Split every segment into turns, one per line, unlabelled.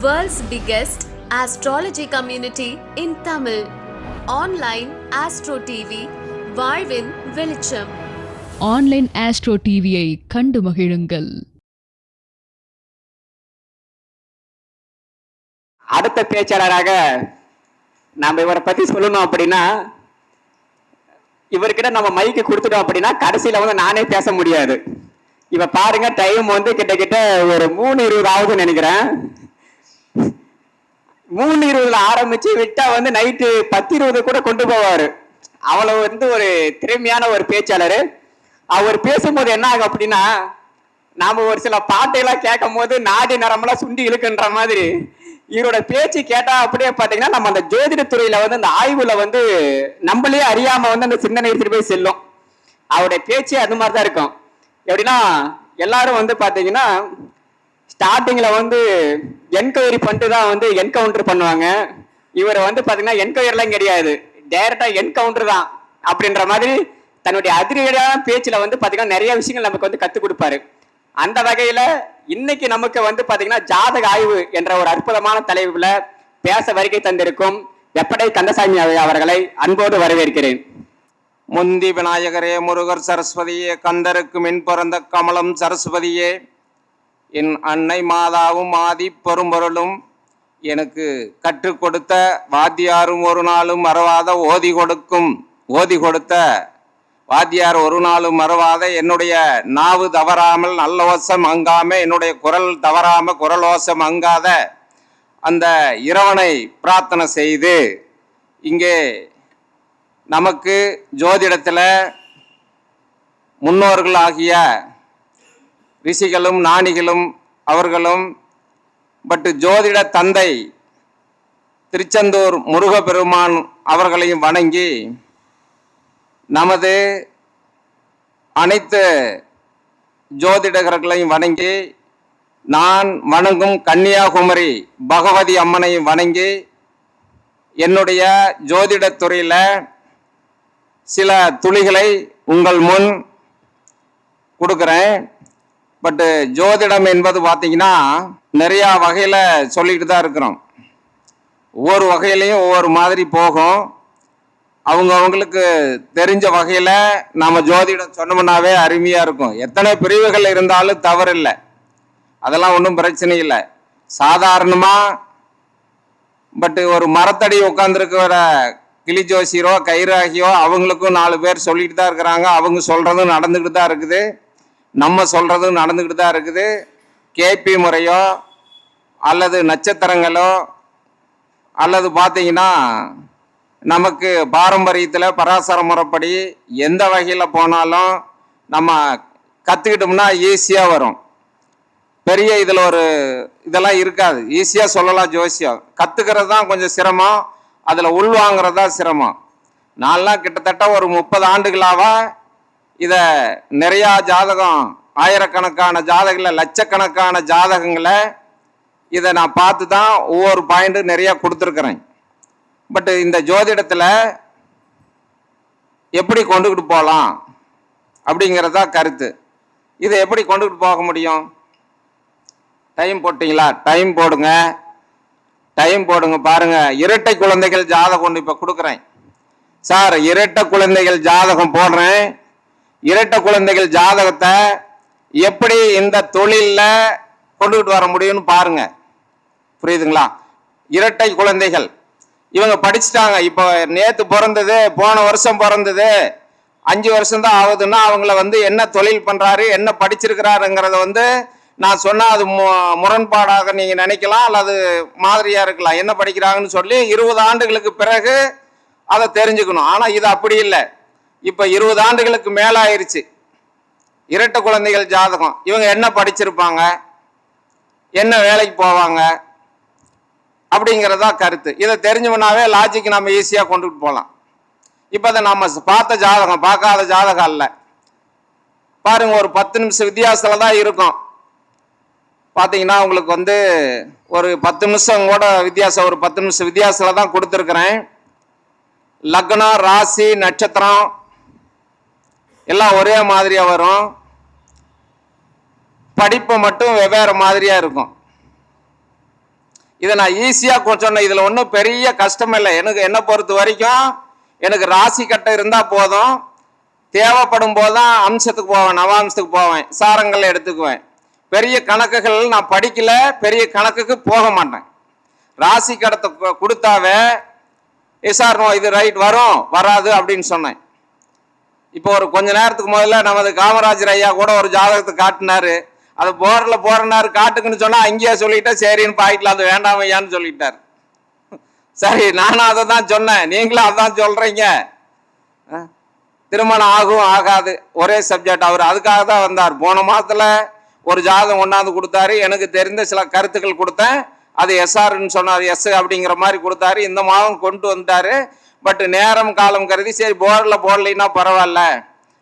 World's biggest astrology community in Tamil. Online Astro TV, வாழ்வின் வெளிச்சம்.
Online astro டிவியை கண்டு மகிழுங்கள்.
அடுத்த பேச்சாளராக நாம் இவரை பத்தி சொல்லணும் அப்படின்னா, இவர்கிட்ட நம்ம மைக்கு கொடுத்துட்டோம் அப்படின்னா கடைசியில நானே பேச முடியாது. இப்ப பாருங்க, டைம் கிட்டத்தட்ட ஒரு 3:20 ஆகுதுன்னு நினைக்கிறேன். 3:20 ஆரம்பிச்சு விட்டா நைட்டு 10:20 கூட கொண்டு போவாரு. அவ்வளவு ஒரு திறமையான ஒரு பேச்சாளர். அவர் பேசும்போது என்ன ஆகும் அப்படின்னா, நாம ஒரு சில பாட்டையெல்லாம் கேட்கும் போது நாடி நரம்பெல்லாம் சுண்டி இழுக்குன்ற மாதிரி இவரோட பேச்சு கேட்டா அப்படியே பாத்தீங்கன்னா நம்ம அந்த ஜோதிட துறையில அந்த ஆய்வுல நம்மளே அறியாம அந்த சிந்தனை எடுத்துட்டு போய் செல்லும். அவருடைய பேச்சு அது மாதிரிதான் இருக்கும். எப்படின்னா, எல்லாரும் பாத்தீங்கன்னா ஸ்டார்டிங்ல என்கொயரி பண்ணிட்டு தான் என்கவுண்டர் பண்ணுவாங்க. இவர் பாத்தீங்கன்னா என்கொயரிலாம் கிடையாது, டைரக்டா என்கவுண்டர் தான் அப்படின்ற மாதிரி தன்னுடைய அதிரடியான பேச்சுல பாத்தீங்கன்னா நிறைய விஷயங்கள் நமக்கு கத்துக் கொடுப்பாரு. அந்த வகையில இன்னைக்கு நமக்கு பாத்தீங்கன்னா ஜாதக ஆய்வு என்ற ஒரு அற்புதமான தலைப்புல பேச வருகை தந்திருக்கும் எப்படை கந்தசாமி அவர்களை அன்போடு வரவேற்கிறேன்.
முந்தி விநாயகரே, முருகர் சரஸ்வதியே, கந்தருக்கு மின் பிறந்த கமலம் சரஸ்வதியே, என் அன்னை மாதாவும் ஆதி பெரும்பொருளும், எனக்கு கற்றுக் கொடுத்த வாத்தியாரும் ஒரு நாளும் மறவாத ஓதி கொடுத்த வாத்தியார் ஒரு நாளும் மறவாத என்னுடைய நாவு தவறாமல் நல்ல ஓசம் அங்காம, என்னுடைய குரல் தவறாம குரலோசம் அங்காத அந்த இறைவனை பிரார்த்தனை செய்து, இங்கே நமக்கு ஜோதிடத்தில் முன்னோர்கள் ஆகிய ரிஷிகளும் ஞானிகளும் அவர்களும், ஜோதிட தந்தை திருச்செந்தூர் முருகப்பெருமான் அவர்களையும் வணங்கி, நமது அனைத்து ஜோதிடர்களையும் வணங்கி, நான் வணங்கும் கன்னியாகுமரி பகவதி அம்மனையும் வணங்கி, என்னுடைய ஜோதிடத்துறையில் சில துளிகளை உங்கள் முன் கொடுக்குறேன். ஜோதிடம் என்பது பார்த்தீங்கன்னா நிறையா வகையில் சொல்லிட்டு தான் இருக்கிறோம். ஒவ்வொரு வகையிலையும் ஒவ்வொரு மாதிரி போகும். அவங்களுக்கு தெரிஞ்ச வகையில் நாம் ஜோதிடம் சொன்னோம்னாவே அருமையாக இருக்கும். எத்தனை பிரிவுகள் இருந்தாலும் தவறில்லை, அதெல்லாம் ஒன்றும் பிரச்சனை இல்லை. சாதாரணமாக ஒரு மரத்தடி உட்காந்துருக்கிற கிளி ஜோசியரோ கைராகியோ அவங்களுக்கும் 4 பேர் சொல்லிட்டு தான் இருக்கிறாங்க. அவங்க சொல்கிறதும் நடந்துக்கிட்டு தான் இருக்குது, நம்ம சொல்கிறதும் நடந்துக்கிட்டு தான் இருக்குது. கேபி முறையோ அல்லது நட்சத்திரங்களோ அல்லது பார்த்தீங்கன்னா நமக்கு பாரம்பரியத்தில் பராசர முறைப்படி எந்த வகையில் போனாலும் நம்ம கற்றுக்கிட்டோம்னா ஈஸியாக வரும். பெரிய இதில் இதெல்லாம் இருக்காது, ஈஸியாக சொல்லலாம். ஜோசியம் கற்றுக்கிறது தான் கொஞ்சம் சிரமம், அதில் உள்வாங்கிறது தான் சிரமம். நான்லாம் கிட்டத்தட்ட ஒரு 30 ஆண்டுகளாக இதை நிறையா ஜாதகம், ஆயிரக்கணக்கான ஜாதகங்களை, லட்சக்கணக்கான ஜாதகங்களை இதை நான் பார்த்து தான் ஒவ்வொரு பாயிண்ட்டு நிறையா கொடுத்துருக்குறேன். இந்த ஜோதிடத்தில் எப்படி கொண்டுக்கிட்டு போகலாம் அப்படிங்கிறதா கருத்து. இதை எப்படி கொண்டுக்கிட்டு போக முடியும்? டைம் போட்டிங்களா? டைம் போடுங்க பாருங்க. இரட்டை குழந்தைகள் ஜாதகம் இப்போ கொடுக்குறேன் சார். இரட்டை குழந்தைகள் ஜாதகம் போடுறேன். இரட்டை குழந்தைகள் ஜாதகத்தை எப்படி இந்த தொழிலில் கொண்டுகிட்டு வர முடியும்னு பாருங்க. புரியுதுங்களா? இரட்டை குழந்தைகள் இவங்க படிச்சுட்டாங்க. இப்போ நேற்று பிறந்தது, போன வருஷம் பிறந்தது, 5 வருஷம் தான் ஆகுதுன்னா அவங்கள என்ன தொழில் பண்ணுறாரு, என்ன படிச்சிருக்கிறாருங்கிறத நான் சொன்னால் அது முரண்பாடாக நீங்கள் நினைக்கலாம், அல்லது மாதிரியாக இருக்கலாம். என்ன படிக்கிறாங்கன்னு சொல்லி 20 ஆண்டுகளுக்கு பிறகு அதை தெரிஞ்சுக்கணும். ஆனால் இது அப்படி இல்லை. இப்போ 20 ஆண்டுகளுக்கு மேலாயிருச்சு. இரட்டை குழந்தைகள் ஜாதகம் இவங்க என்ன படிச்சிருப்பாங்க, என்ன வேலைக்கு போவாங்க அப்படிங்கிறதா கருத்து. இதை தெரிஞ்சோம்னாவே லாஜிக் நம்ம ஈஸியாக கொண்டுட்டு போகலாம். இப்போ அதை நம்ம பார்த்த ஜாதகம், பார்க்காத ஜாதகம் அல்ல. பாருங்க, ஒரு 10 நிமிஷம் வித்தியாசத்தில் தான் இருக்கும். பார்த்தீங்கன்னா உங்களுக்கு ஒரு 10 நிமிஷம் கூட வித்தியாசம், ஒரு 10 நிமிஷம் வித்தியாசத்தில் தான் கொடுத்துருக்குறேன். லக்னம், ராசி, நட்சத்திரம் எல்லாம் ஒரே மாதிரியாக வரும். படிப்பு மட்டும் வெவ்வேறு மாதிரியாக இருக்கும். இதை நான் ஈஸியாக சொன்னேன். இதில் ஒன்றும் பெரிய கஷ்டம் இல்லை. எனக்கு என்னை பொறுத்த வரைக்கும் எனக்கு ராசி கட்டை இருந்தால் போதும். தேவைப்படும் போது தான் அம்சத்துக்கு போவேன், நவாம்சத்துக்கு போவேன், சாரங்கள் எடுத்துக்குவேன். பெரிய கணக்குகள் நான் படிக்கல, பெரிய கணக்குக்கு போக மாட்டேன். ராசி கடத்தை கொடுத்தாவே சார் இது ரைட் வரும் வராது அப்படின்னு சொன்னேன். இப்போ ஒரு கொஞ்ச நேரத்துக்கு முதல்ல நமது காமராஜர் ஐயா கூட ஒரு ஜாதகத்தை காட்டினாரு. அது போரில் போறனாரு காட்டுக்குன்னு சொன்னா அங்கேயே சொல்லிட்டேன், சரின்னு பாய்க்கலாம், அது வேண்டாம் ஐயான்னு சொல்லிட்டார். சரி, நானும் அதை தான் சொன்னேன், நீங்களும் அதான் சொல்றீங்க. திருமணம் ஆகும் ஆகாது ஒரே சப்ஜெக்ட். அவர் அதுக்காக தான் வந்தார். போன மாதத்துல ஒரு ஜாதகம் கொண்டாந்து கொடுத்தாரு, எனக்கு தெரிந்த சில கருத்துக்கள் கொடுத்தேன். அது எஸ்ஆர்ன்னு சொன்னார், எஸ் அப்படிங்கிற மாதிரி கொடுத்தாரு. இந்த மாதம் கொண்டு வந்தாரு. பட் நேரம் காலம் கருதி சரி போர்டில் போடலைன்னா பரவாயில்ல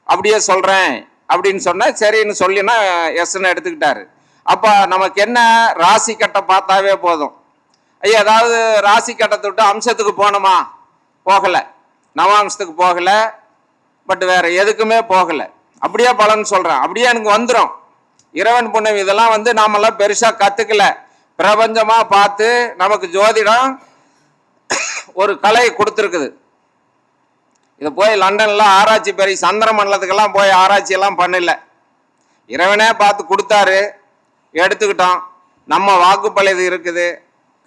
அப்படியே சொல்றேன் அப்படின்னு சொன்ன, சரின்னு சொல்லினா எஸ்ன்னு எடுத்துக்கிட்டாரு. அப்போ நமக்கு என்ன, ராசி கட்டை பார்த்தாவே போதும். ஐயா அதாவது ராசி கட்டத்தை விட்டு அம்சத்துக்கு போனோமா, போகலை. நவாம்சத்துக்கு போகலை, பட் வேற எதுக்குமே போகலை. அப்படியே பலன் சொல்றேன், அப்படியே எனக்கு வந்துடும். இறைவன் புண்ணியம் இதெல்லாம் நாமெல்லாம் பெருசா கத்துக்கல, பிரபஞ்சமா பார்த்து நமக்கு ஜோதிடம் ஒரு கலை கொடுத்துருக்குது. இதை போய் லண்டன்ல ஆராய்ச்சி பெரிய சந்திர மண்டலத்துக்கெல்லாம் போய் ஆராய்ச்சி எல்லாம் பண்ணல, இறைவனே பார்த்து கொடுத்தாரு, எடுத்துக்கிட்டோம். நம்ம வாக்குப்பழுது இருக்குது.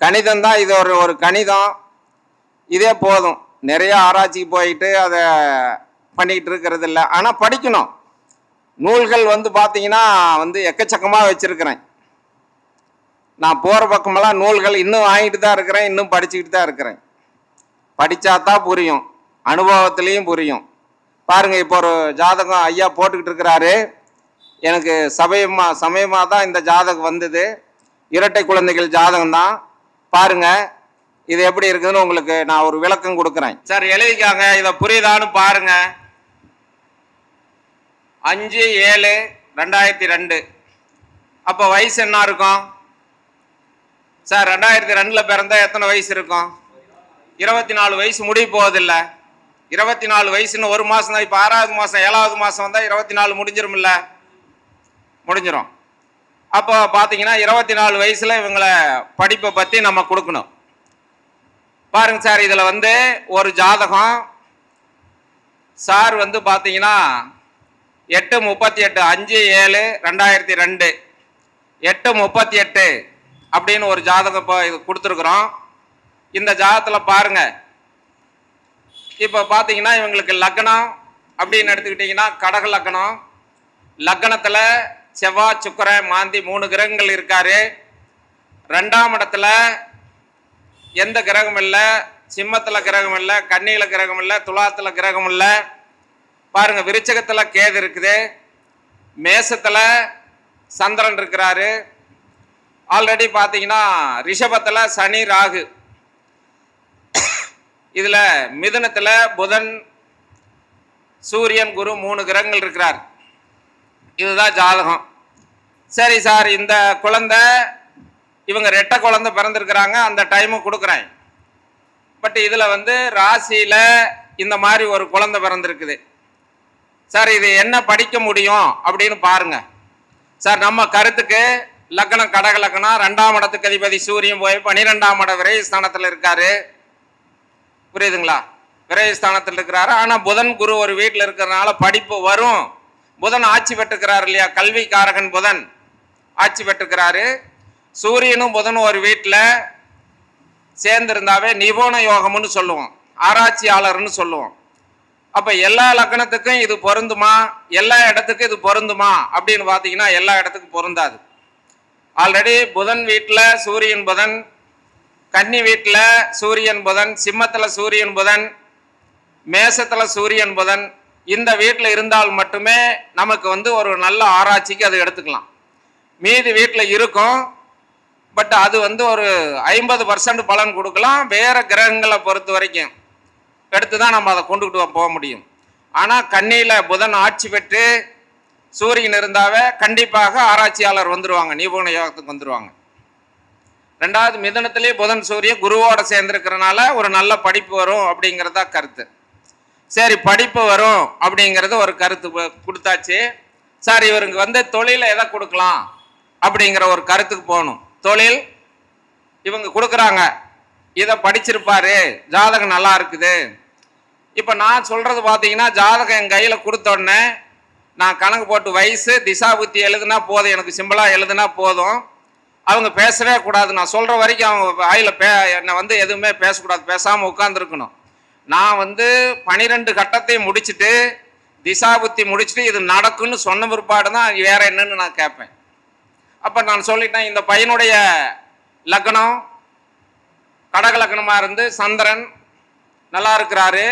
கணிதம் தான் இது, ஒரு கணிதம், இதே போதும். நிறைய ஆராய்ச்சிக்கு போயிட்டு அதை பண்ணிக்கிட்டு இருக்கிறது இல்லை. ஆனால் படிக்கணும். நூல்கள் பார்த்தீங்கன்னா எக்கச்சக்கமாக வச்சிருக்கிறேன். நான் போகிற பக்கமெல்லாம் நூல்கள் இன்னும் வாங்கிட்டு தான் இருக்கிறேன், இன்னும் படிச்சுக்கிட்டு தான் இருக்கிறேன். படித்தாதான் புரியும், அனுபவத்திலையும் புரியும். பாருங்க, இப்போ ஒரு ஜாதகம் ஐயா போட்டுக்கிட்டு இருக்கிறாரு. எனக்கு சமயமாக தான் இந்த ஜாதகம் வந்தது. இரட்டை குழந்தைகள் ஜாதகம் தான். பாருங்க இது எப்படி இருக்குதுன்னு உங்களுக்கு நான் ஒரு விளக்கம் கொடுக்குறேன். சார் எழுதிக்காங்க, இதை புரியுதான்னு பாருங்க. 5/7/2002. அப்போ வயசு என்ன இருக்கும் சார்? 2002 பிறந்தா எத்தனை வயசு இருக்கும்? 24 வயசு முடிய போவதில்லை. 24 வயசுன்னு ஒரு மாதம் தான். இப்போ 6வது மாதம் 7வது மாதம் வந்தால் 24 முடிஞ்சிருமில்ல, முடிஞ்சிடும். அப்போ பார்த்தீங்கன்னா 24 வயசில் இவங்களை படிப்பை பற்றி நம்ம கொடுக்கணும். பாருங்க சார், இதில் ஒரு ஜாதகம் சார் பார்த்தீங்கன்னா 8/38 5/7/2002 8/38 அப்படின்னு ஒரு ஜாதகம் இப்போ இது கொடுத்துருக்குறோம். இந்த ஜாதகத்தில் பாருங்க, இப்போ பார்த்தீங்கன்னா இவங்களுக்கு லக்னம் அப்படின்னு எடுத்துக்கிட்டிங்கன்னா கடக லக்னம். லக்னத்தில் செவ்வாய் சுக்கிரன் மாந்தி 3 கிரகங்கள் இருக்காரு. 2ஆம் இடத்துல எந்த கிரகம் இல்லை, சிம்மத்தில் கிரகம் இல்லை, கன்னியில் கிரகம் இல்லை, துலாத்தில் கிரகம் இல்லை. பாருங்க, விருச்சகத்தில் கேது இருக்குது, மேசத்தில் சந்திரன் இருக்கிறாரு. ஆல்ரெடி பார்த்தீங்கன்னா ரிஷபத்தில் சனி ராகு, இதில் மிதுனத்தில் புதன் சூரியன் குரு 3 கிரகங்கள் இருக்கிறார். இதுதான் ஜாதகம். சரி சார், இந்த குழந்தை இவங்க ரெட்டை குழந்தை பிறந்திருக்கிறாங்க, அந்த டைமு கொடுக்குறேன். பட் இதில் ராசியில் இந்த மாதிரி ஒரு குழந்தை பிறந்திருக்குது சார். இது என்ன படிக்க முடியும் அப்படின்னு பாருங்க சார். நம்ம கருத்துக்கு லக்னம் கடக லக்னம், 2ஆம் இடத்துக்கு அதிபதி சூரியன் போய் 12ஆம் இடம் விரயஸ்தானத்தில் இருக்காரு. புரியுதுங்களா? விரயஸ்தானத்தில் இருக்கிறாரு. ஆனால் புதன் குரு ஒரு வீட்டில் இருக்கிறதுனால படிப்பு வரும். புதன் ஆட்சி பெற்றுக்கிறார் இல்லையா, கல்வி காரகன் புதன் ஆட்சி பெற்றுக்கிறாரு. சூரியனும் புதனும் ஒரு வீட்டில் சேர்ந்திருந்தாவே நிபுண யோகம்னு சொல்லுவோம், ஆராய்ச்சியாளர்னு சொல்லுவோம். அப்போ எல்லா லக்னத்துக்கும் இது பொருந்துமா, எல்லா இடத்துக்கும் இது பொருந்துமா அப்படின்னு பார்த்தீங்கன்னா எல்லா இடத்துக்கும் பொருந்தாது. ஆல்ரெடி புதன் வீட்டில் சூரியன் புதன், கன்னி வீட்டில் சூரியன் புதன், சிம்மத்தில் சூரியன் புதன், மேசத்தில் சூரியன் புதன், இந்த வீட்டில் இருந்தால் மட்டுமே நமக்கு ஒரு நல்ல ஆராய்ச்சிக்கு அது எடுத்துக்கலாம். மீதி வீட்டில் இருக்கும், பட் அது ஒரு 50% பலன் கொடுக்கலாம். வேறு கிரகங்களை பொறுத்த வரைக்கும் எடுத்து தான் நம்ம அதை கொண்டுகிட்டு போக முடியும். ஆனால் கன்னியில் புதன் ஆட்சி பெற்று சூரியன் இருந்தாவே கண்டிப்பாக ஆராய்ச்சியாளர் வந்துடுவாங்க, நிபுண யோகத்துக்கு வந்துடுவாங்க. 2வது மிதுனத்திலே புதன் சூரியன் குருவோட சேர்ந்துருக்கிறனால ஒரு நல்ல படிப்பு வரும் அப்படிங்கிறதா கருத்து. சரி, படிப்பு வரும் அப்படிங்கிறது ஒரு கருத்து கொடுத்தாச்சு சார். இவருக்கு தொழிலை எதை கொடுக்கலாம் அப்படிங்கிற ஒரு கருத்துக்கு போகணும். தொழில் இவங்க கொடுக்குறாங்க, இதை படிச்சிருப்பாரு, ஜாதகம் நல்லா இருக்குது. இப்போ நான் சொல்றது பார்த்தீங்கன்னா, ஜாதகம் என் கையில் கொடுத்தோடனே நான் கணக்கு போட்டு வயசு திசா புத்தி எழுதுனா போதும், எனக்கு சிம்பிளாக எழுதுனா போதும். அவங்க பேசவே கூடாது, நான் சொல்கிற வரைக்கும் அவங்க வாயில் என்னை வந்து எதுவுமே பேசக்கூடாது, பேசாமல் உட்காந்துருக்கணும். நான் வந்து 12 கட்டத்தையும் முடிச்சுட்டு திசா புத்தி முடிச்சுட்டு இது நடக்குன்னு சொன்ன பிற்பாடு தான் வேற என்னன்னு நான் கேட்பேன். அப்போ நான் சொல்லிட்டேன், இந்த பையனுடைய லக்னம் கடக லக்னமாக இருந்து சந்திரன் நல்லா இருக்கிறாரு,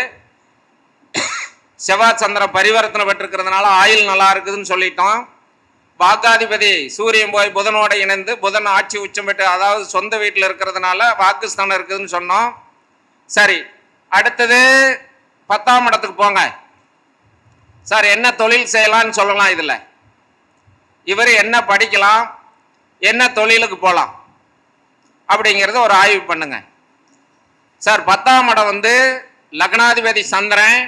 செவ்வாய் சந்திரன் பரிவர்த்தனை பெற்றிருக்கிறதுனால ஆயுள் நல்லா இருக்குதுன்னு சொல்லிட்டோம். வாக்காதிபதி சூரியன் போய் புதனோட இணைந்து புதன் ஆட்சி உச்சம் பெற்று, அதாவது சொந்த வீட்டில் இருக்கிறதுனால வாக்குஸ்தானம் இருக்குதுன்னு சொன்னோம். சரி, அடுத்தது 10ஆம் இடத்துக்கு போங்க. சார் என்ன தொழில் செய்யலாம்னு சொல்லலாம், இதில் இவர் என்ன படிக்கலாம், என்ன தொழிலுக்கு போகலாம் அப்படிங்கிறத ஒரு ஆய்வு பண்ணுங்க. சார் 10ஆம் இடம் வந்து லக்னாதிபதி சந்திரன்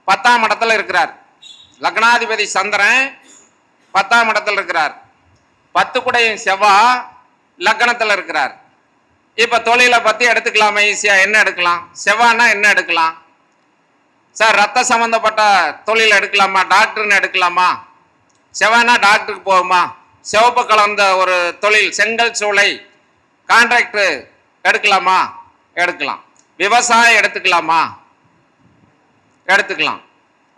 10ஆம் இடத்துல இருக்கிறார். லக்னாதிபதி சந்திரன் 10ஆம் இடத்துல இருக்கிறார். 10 குடையும் செவ்வாய் லக்னத்தில் இருக்கிறார். இப்போ தொழிலை பற்றி எடுத்துக்கலாமா? ஈஸியாக என்ன எடுக்கலாம்? செவ்வாய்னா என்ன எடுக்கலாம்? சார் ரத்த சம்பந்தப்பட்ட தொழில் எடுக்கலாமா? டாக்டர்னு எடுக்கலாமா? செவ்வாய்னா டாக்டருக்கு போகுமா? சிவப்பு கலந்த ஒரு தொழில் செங்கல் சூளை கான்ட்ராக்டு எடுக்கலாமா? எடுக்கலாம். விவசாயம் எடுத்துக்கலாமா? எடுத்துக்கலாம்.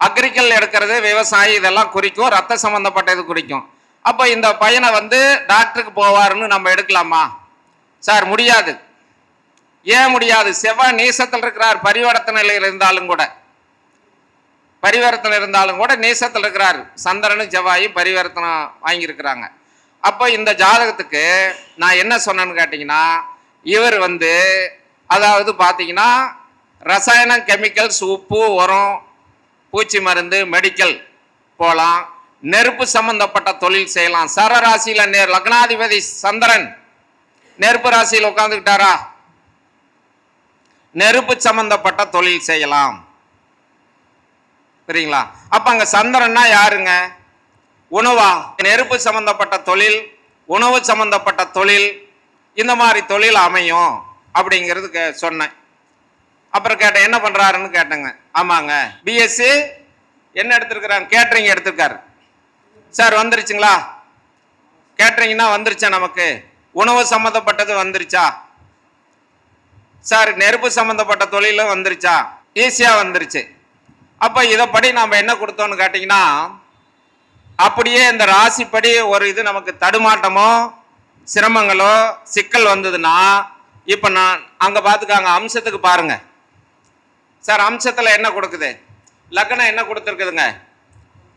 அக்ரிகல் எடுக்கிறது விவசாயி இதெல்லாம் குறிக்கும், ரத்த சம்பந்தப்பட்டது குறிக்கும். அப்போ இந்த பையனை வந்து டாக்டருக்கு போவாருன்னு நம்ம எடுக்கலாமா? சார் முடியாது. ஏன் முடியாது? செவ்வாய் நீசத்தில் இருக்கிறார், பரிவர்த்தனையில் இருந்தாலும் கூட நீசத்தில் இருக்கிறார். சந்திரனும் செவ்வாயும் பரிவர்த்தனை வாங்கியிருக்கிறாங்க. அப்போ இந்த ஜாதகத்துக்கு நான் என்ன சொன்னேன்னு கேட்டிங்கன்னா, இவர் வந்து அதாவது பார்த்தீங்கன்னா ரசாயனம், கெமிக்கல்ஸ், உப்பு, உரம், பூச்சி மருந்து, மெடிக்கல் போகலாம். நெருப்பு சம்பந்தப்பட்ட தொழில் செய்யலாம். சரராசியில் லக்னாதிபதி சந்திரன் நெருப்பு ராசியில் உட்கார்ந்துக்கிட்டாரா, நெருப்பு சம்பந்தப்பட்ட தொழில் செய்யலாம். சரிங்களா? அப்ப அங்க சந்திரன்னா யாருங்க? உணவா? நெருப்பு சம்பந்தப்பட்ட தொழில், உணவு சம்பந்தப்பட்ட தொழில், இந்த மாதிரி தொழில் அமையும் அப்படிங்கிறது சொன்னேன். அப்புறம் கேட்டேன், என்ன பண்றாருன்னு கேட்டேங்க. ஆமாங்க, பிஎஸ்சி என்ன எடுத்திருக்கிறாங்க? கேட்டரிங் எடுத்திருக்காரு. சார் வந்துருச்சுங்களா? கேட்டரிங்னா வந்துருச்சா? நமக்கு உணவு சம்பந்தப்பட்டது வந்துருச்சா? சார் நெருப்பு சம்பந்தப்பட்ட தொழிலும் வந்துருச்சா? ஈஸியா வந்துருச்சு. அப்ப இதைப்படி நாம என்ன கொடுத்தோம்னு கேட்டீங்கன்னா, அப்படியே இந்த ராசிப்படி ஒரு இது நமக்கு தடுமாட்டமோ சிரமங்களோ சிக்கல் வந்ததுன்னா, இப்ப நான் அங்க பாத்துக்காங்க, அம்சத்துக்கு பாருங்க. சார் அம்சத்துல என்ன கொடுக்குது? லக்னம் என்ன கொடுத்துருக்குதுங்க?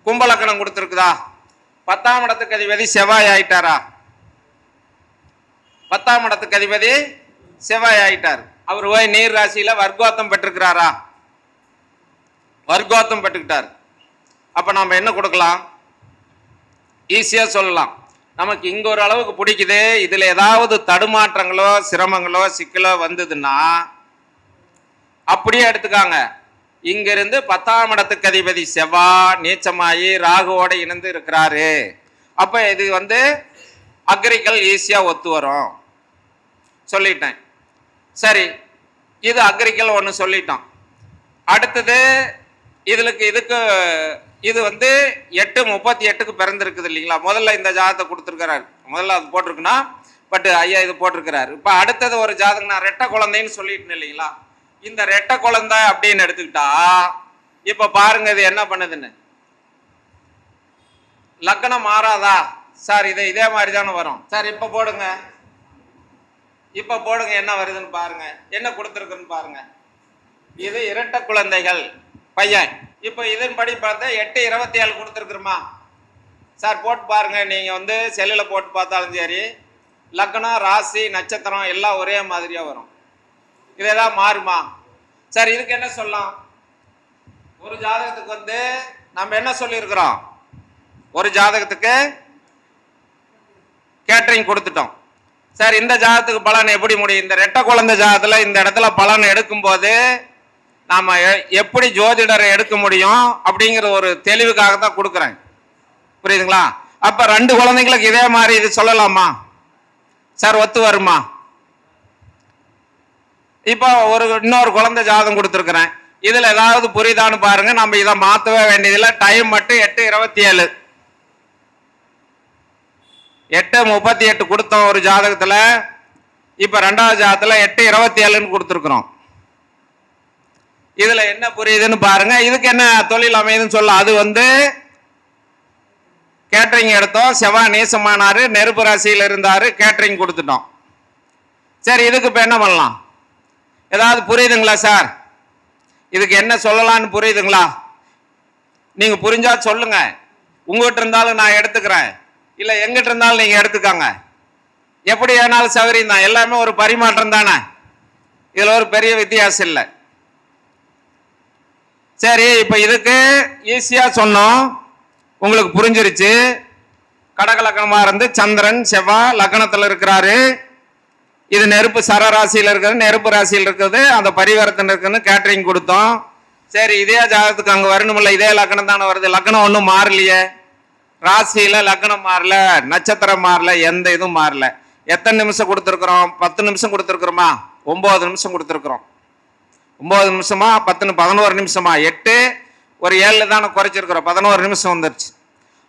கும்ப லக்னம் கொடுத்துருக்குதா? 10ஆம் இடத்துக்கு அதிபதி செவ்வாய் ஆயிட்டாரா? 10ஆம் இடத்துக்கு அதிபதி செவ்வாய் ஆயிட்டார். அவர் போய் நீர் ராசியில வர்க்கோத்தம் பெற்றிருக்கிறாரா? வர்க்கோத்தம் பெற்றுக்கிட்டார். அப்ப நாம என்ன கொடுக்கலாம்? ஈஸியா சொல்லலாம், நமக்கு இங்க ஒரு அளவுக்கு பிடிக்குது, இதுல ஏதாவது தடுமாற்றங்களோ சிரமங்களோ சிக்கலோ வந்ததுன்னா அப்படியே எடுத்துக்காங்க. இங்க இருந்து 10ஆம் இடத்துக்கு அதிபதி செவ்வாய் நீச்சமாயி ராகுவோட இணைந்து இருக்கிறாரு. அப்ப இது வந்து அக்ரிகல் ஈஸியா ஒத்து வரும் சொல்லிட்டேன். சரி, இது அக்ரிகல் ஒன்று சொல்லிட்டோம். அடுத்தது இதுக்கு இது வந்து 8:38க்கு பிறந்திருக்குது இல்லைங்களா? முதல்ல இந்த ஜாதகத்தை கொடுத்துருக்கிறாரு, முதல்ல அது போட்டிருக்குன்னா, பட் ஐயா இது போட்டிருக்கிறாரு. இப்போ அடுத்தது ஒரு ஜாதகம் நான் ரெட்டை குழந்தைன்னு சொல்லிட்டேன் இல்லைங்களா? இந்த ரெட்டை குழந்தை அப்படின்னு எடுத்துக்கிட்டா இப்ப பாருங்க இது என்ன பண்ணுதுன்னு. லக்னம் மாறாதா? சார் இதே மாதிரி தானே வரும். சார் இப்ப போடுங்க, என்ன வருதுன்னு பாருங்க, என்ன கொடுத்துருக்குன்னு பாருங்க. இது இரட்டை குழந்தைகள் பையன். இப்போ இதன்படி பார்த்தா 8:27 கொடுத்துருக்குறோமா? சார் போட்டு பாருங்க, நீங்க வந்து செல்லில் போட்டு பார்த்தாலும் சரி, லக்னம் ராசி நட்சத்திரம் எல்லாம் ஒரே மாதிரியா வரும். இது ஏதாவது மாறுமா? சார் இதுக்கு என்ன சொல்லலாம்? ஒரு ஜாதகத்துக்கு வந்து நம்ம என்ன சொல்லியிருக்கிறோம்? ஒரு ஜாதகத்துக்கு கேட்டரிங் கொடுத்துட்டோம். சார் இந்த ஜாதகத்துக்கு பலன் எப்படி முடியும்? இந்த ரெட்டை குழந்தை ஜாதகத்துல இந்த இடத்துல பலன் எடுக்கும்போது நாம எப்படி ஜோதிடரை எடுக்க முடியும் அப்படிங்கிற ஒரு தெளிவுக்காக தான் கொடுக்குறேன். புரியுதுங்களா? அப்ப 2 குழந்தைங்களுக்கு இதே மாதிரி இது சொல்லலாமா? சார் ஒத்து வருமா? இப்போ இன்னொரு குழந்தை ஜாதகம் கொடுத்துருக்குறேன். இதுல ஏதாவது புரியுதான்னு பாருங்க. நம்ம இதை மாற்றவே வேண்டியதில்லை. டைம் மட்டும் 8:27 8:38 கொடுத்தோம் ஒரு ஜாதகத்துல. இப்ப ரெண்டாவது ஜாதகத்துல 8:27 கொடுத்துருக்குறோம். இதுல என்ன புரியுதுன்னு பாருங்க. இதுக்கு என்ன தொழில் அமையுதுன்னு சொல்ல, அது கேட்டரிங் எடுத்தோம். செவ்வாய் நேசமானாரு, நெருப்பு ராசியில் இருந்தாரு, கேட்டரிங் கொடுத்துட்டோம். சரி, இதுக்கு இப்ப என்ன பண்ணலாம்? ஏதாவது புரியுதுங்களா சார்? இதுக்கு என்ன சொல்லலாம்னு புரியுதுங்களா? நீங்க புரிஞ்சா சொல்லுங்க. உங்ககிட்ட இருந்தாலும் நான் எடுத்துக்கிறேன், இல்ல எங்கிட்ட இருந்தாலும் நீங்க எடுத்துக்காங்க. எப்படி ஏனாலும் சௌகரியம் தான். எல்லாமே ஒரு பரிமாற்றம் தானே. இதுல ஒரு பெரிய வித்தியாசம் இல்லை. சரி, இப்ப இதுக்கு ஈஸியா சொன்னோம், உங்களுக்கு புரிஞ்சிருச்சு. கடக லக்னமா இருந்து சந்திரன் செவ்வாய் லக்னத்துல இருக்கிறாரு. இது நெருப்பு சரராசியில் இருக்கிறது, நெருப்பு ராசியில் இருக்கிறது, அந்த பரிவர்த்தனை இருக்குன்னு கேட்டரிங் கொடுத்தோம். சரி, இதே ஜாதகத்துக்கு அங்க வரணுமில்ல, இதே லக்னம் தானே வருது. லக்னம் ஒன்றும் மாறலையே, ராசியில லக்னம் மாறல, நட்சத்திரம் மாறல, எந்த இதுவும் மாறல. எத்தனை நிமிஷம் கொடுத்துருக்குறோம்? 10 நிமிஷம் கொடுத்துருக்குறோமா? 9 நிமிஷம் கொடுத்துருக்குறோம். 9 நிமிஷமா 11 நிமிஷமா? 8 ஒரு 7 தானே குறைச்சிருக்கிறோம். 11 நிமிஷம் வந்துருச்சு.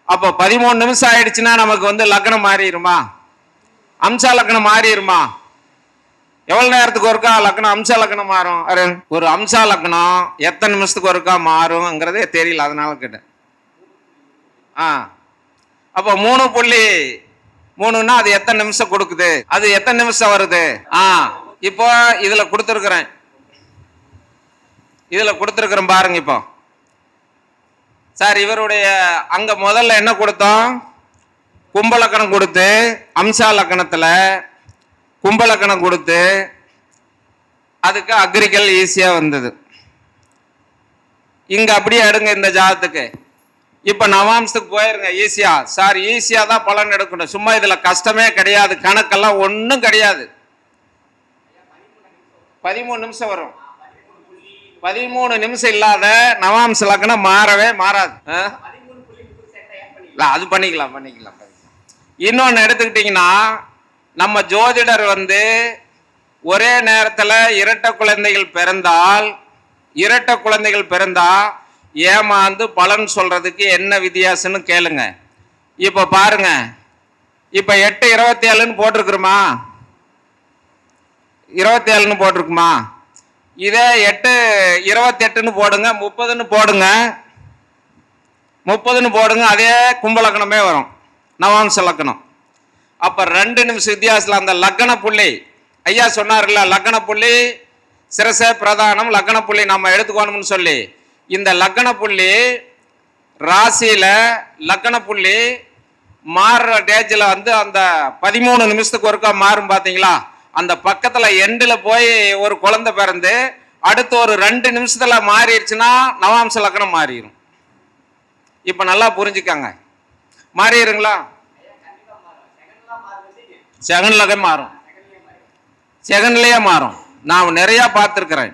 அப்போ 13 நிமிஷம் ஆயிடுச்சுன்னா நமக்கு லக்னம் மாறிடுமா? அம்சா லக்னம் மாறிடுமா? எவ்வளவு நேரத்துக்கு ஒருக்கா லக்னம் அம்சா லக்னம் மாறும்? ஒரு அம்சா லக்னம் எத்தனை நிமிஷத்துக்கு ஒருக்கா மாறுங்கிறதே தெரியல, அதனால கேட்டேன். அப்போ 3.3ன்னா அது எத்தனை நிமிஷம் கொடுக்குது? அது எத்தனை நிமிஷம் வருது? இப்போ இதுல கொடுத்துருக்கிறேன், பாருங்க. இப்போ சார் இவருடைய அங்க முதல்ல என்ன கொடுத்தோம்? கும்பலக்கணம் கொடுத்து, அம்சா லக்கணத்துல கும்பலக்கணம் கொடுத்து, அதுக்கு அக்ரிகல் ஈஸியா வந்தது. இங்க அப்படியே எடுங்க இந்த ஜாதத்துக்கு. இப்ப நவாம்சத்துக்கு போயிருங்க ஈஸியா. சார் ஈஸியா தான் பலன் எடுக்கணும், சும்மா இதுல கஷ்டமே கிடையாது, கணக்கெல்லாம் ஒன்றும் கிடையாது. 13 நிமிஷம் வரும். 13 நிமிஷம் இல்லாத நவாம்ச லக்னம் மாறவே மாறாது. அது பண்ணிக்கலாம். இன்னொன்னு எடுத்துக்கிட்டீங்கன்னா, நம்ம ஜோதிடர் ஒரே நேரத்தில் இரட்டை குழந்தைகள் பிறந்தா ஏமாந்து பலன் சொல்றதுக்கு என்ன வித்தியாசம்னு கேளுங்க. இப்ப பாருங்க, இப்ப 8:27 போட்டிருக்குமா? 27 போட்டிருக்குமா? இதே 8:28 போடுங்க, 30 போடுங்க, அதே கும்பலக்கணமே வரும், நவாம்ச லக்கணம். அப்ப 2 நிமிஷம் வித்தியாசத்துல அந்த லக்கண புள்ளி ஐயா சொன்னார்ல, லக்கண புள்ளி சிரச பிரதானம், லக்கண புள்ளி நம்ம எடுத்துக்கணும்னு சொல்லி, இந்த லக்கண புள்ளி ராசியில லக்கண புள்ளி மாறுற டேஜ்ல அந்த 13 நிமிஷத்துக்கு ஒருக்கா மாறும் பாத்தீங்களா? அந்த பக்கத்துல எண்டுல போய் ஒரு குழந்தை பிறந்து அடுத்து ஒரு 2 நிமிஷத்துல மாறிடுச்சுன்னா நவாம்ச லக்கணம் மாறிடும். இப்ப நல்லா புரிஞ்சுக்காங்க. மாறிடுங்களா? செகண்ட்லயே மாறும், செகண்ட்லயே மாறும். நான் நிறைய பார்த்துருக்கிறேன்.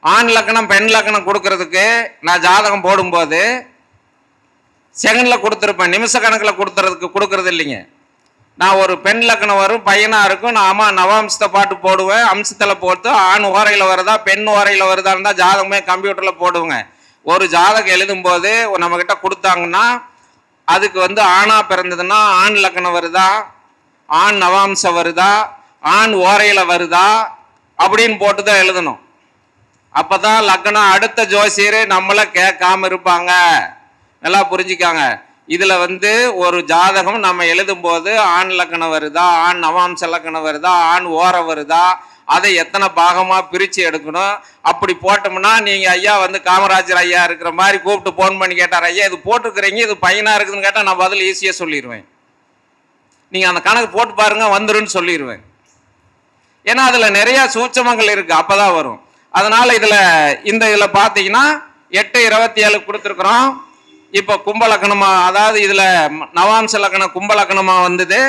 ஆண் லக்கணம் பெண் லக்கணம் கொடுக்கறதுக்கு நான் ஜாதகம் போடும்போது செகண்ட்ல கொடுத்துருப்பேன், நிமிஷ கணக்கில் கொடுக்கறது இல்லைங்க. நான் ஒரு பெண் லக்கணம் வரும், பையனா இருக்கும், நான் நவாம்சத்தை பாட்டு போடுவேன், அம்சத்தில் போட்டு ஆண் ஓரையில் வருதா பெண் ஓரையில் வருதான்னு தான் ஜாதகமே கம்ப்யூட்டரில் போடுவேங்க. ஒரு ஜாதகம் எழுதும் போது நம்ம கிட்ட கொடுத்தாங்கன்னா அதுக்கு ஆணா பிறந்ததுன்னா ஆண் லக்கணம் வருதா, ஆண் நவாம்சம் வருதா, ஆண் ஓரையில வருதா அப்படின்னு போட்டு தான் எழுதணும். அப்பதான் லக்கணம் அடுத்த ஜோசியர் நம்மள கேட்காம இருப்பாங்க. நல்லா புரிஞ்சுக்காங்க. இதுல ஒரு ஜாதகம் நம்ம எழுதும் போது ஆண் லக்கணம் வருதா, ஆண் நவாம்ச லக்கணம் வருதா, ஆண் ஓரை வருதா, அதை எத்தனை பாகமா பிரிச்சு எடுக்கணும். அப்படி போட்டோம்னா நீங்க ஐயா காமராஜர் ஐயா இருக்கிற மாதிரி கூப்பிட்டு போன் பண்ணி கேட்டார், ஐயா இது போட்டுருக்கிறீங்க, இது பையனா இருக்குதுன்னு கேட்டா நான் பதில் ஈஸியா சொல்லிடுவேன். நீங்க அந்த கணக்கு போட்டு பாருங்க வந்துருன்னு சொல்லிடுவேன். ஏன்னா அதுல நிறைய சூட்சமங்கள் இருக்கு, அப்பதான் வரும். அதனால இதுல பாத்தீங்கன்னா 8:27 கொடுத்துருக்குறோம். இப்ப கும்பலக்கணமா, அதாவது இதுல நவாம்ச லக்கணம் கும்பலக்கணமா வந்தது,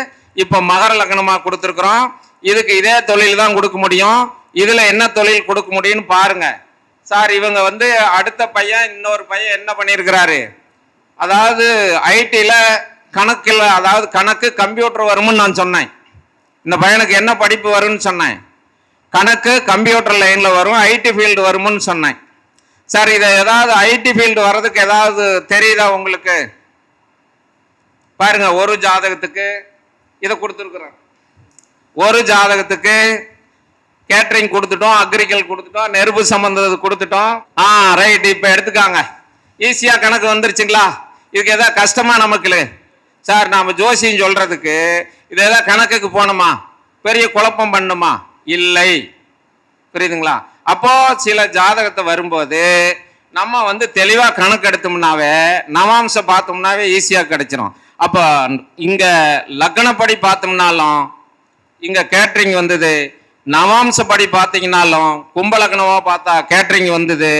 இப்ப மகர லக்கணமா கொடுத்துருக்குறோம். இதுக்கு இதே தொழில் தான் கொடுக்க முடியும். இதுல என்ன தொழில் கொடுக்க முடியும்னு பாருங்க. சார் இவங்க அடுத்த பையன் இன்னொரு பையன் என்ன பண்ணியிருக்கிறாரு, அதாவது ஐடில கணக்கில், அதாவது கணக்கு கம்ப்யூட்டர் வரும்னு நான் சொன்னேன். இந்த பையனுக்கு என்ன படிப்பு வரும்னு சொன்னேன். கணக்கு கம்ப்யூட்டர் லைன்ல வரும், ஐடி ஃபீல்டு வரும்னு சொன்னேன். சார் இதை ஏதாவது ஐடி ஃபீல்டு வர்றதுக்கு ஏதாவது தெரியுதா உங்களுக்கு? பாருங்க, ஒரு ஜாதகத்துக்கு இதை கொடுத்துருக்குறேன். ஒரு ஜாதகத்துக்கு கேட்டரிங் கொடுத்துட்டோம், அக்ரிகல் கொடுத்துட்டோம், நெருப்பு சம்பந்தது கொடுத்துட்டோம். ரைட். இப்ப எடுத்துக்காங்க, ஈஸியா கணக்கு வந்துருச்சுங்களா? இதுக்கு ஏதாவது கஷ்டமா நமக்கு? சார் நாம ஜோசியம் சொல்றதுக்கு இது ஏதாவது கணக்குக்கு போனோமா, பெரிய குழப்பம் பண்ணுமா? இல்லை. புரியுதுங்களா? அப்போ சில ஜாதகத்தை வரும்போது நம்ம தெளிவா கணக்கு எடுத்தோம்னாவே, நவாம்சம் பார்த்தோம்னாவே ஈஸியா கிடைச்சிரும். அப்போ இங்க லக்னப்படி பார்த்தோம்னாலும் இங்க கேட்டரிங் வந்தது, நவாம்சப்படி பார்த்தீங்கன்னாலும் கும்பலக்னமா பார்த்தா கேட்டரிங் வந்தது,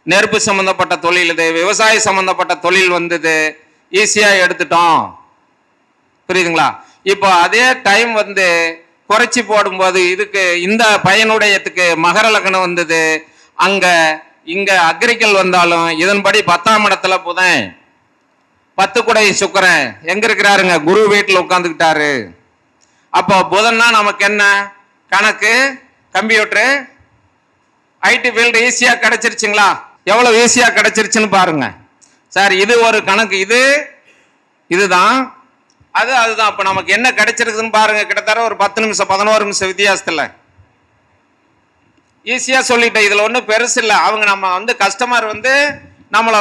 நெருப்பு சம்பந்தப்பட்ட தொழில் இது, விவசாய சம்பந்தப்பட்ட தொழில் வந்தது, ஈஸியா எடுத்துட்டோம். புரியுதுங்களா? இப்போ அதே டைம் குறைச்சி போடும்போது இதுக்கு இந்த பையனுடையத்துக்கு மகர லக்னம் வந்தது, அங்க இங்க அக்ரிகல் வந்தாலும் இதன்படி 10ஆம் இடத்துல புதன், 10 குடை சுக்கிரன் எங்க இருக்கிறாருங்க? குரு வீட்டில் உட்கார்ந்துக்கிட்டாரு. அப்போ புதன்னா நமக்கு என்ன? கணக்கு, கம்ப்யூட்டரு, ஐடி ஃபீல்டு ஈஸியா கிடைச்சிருச்சுங்களா? எவ்வளவு ஈஸியா கிடைச்சிருச்சுன்னு பாருங்க. சார் இது ஒரு கணக்கு, இதுதான் அதுதான். அப்ப நமக்கு என்ன கிடைச்சிருக்குன்னு பாருங்க. கிட்டத்தட்ட ஒரு 10 நிமிஷம் 11 நிமிஷம் வித்தியாசத்துல ஈஸியா சொல்லிட்டேன். இதுல ஒன்றும் பெருசு இல்லை. அவங்க நம்ம கஸ்டமர் நம்மளை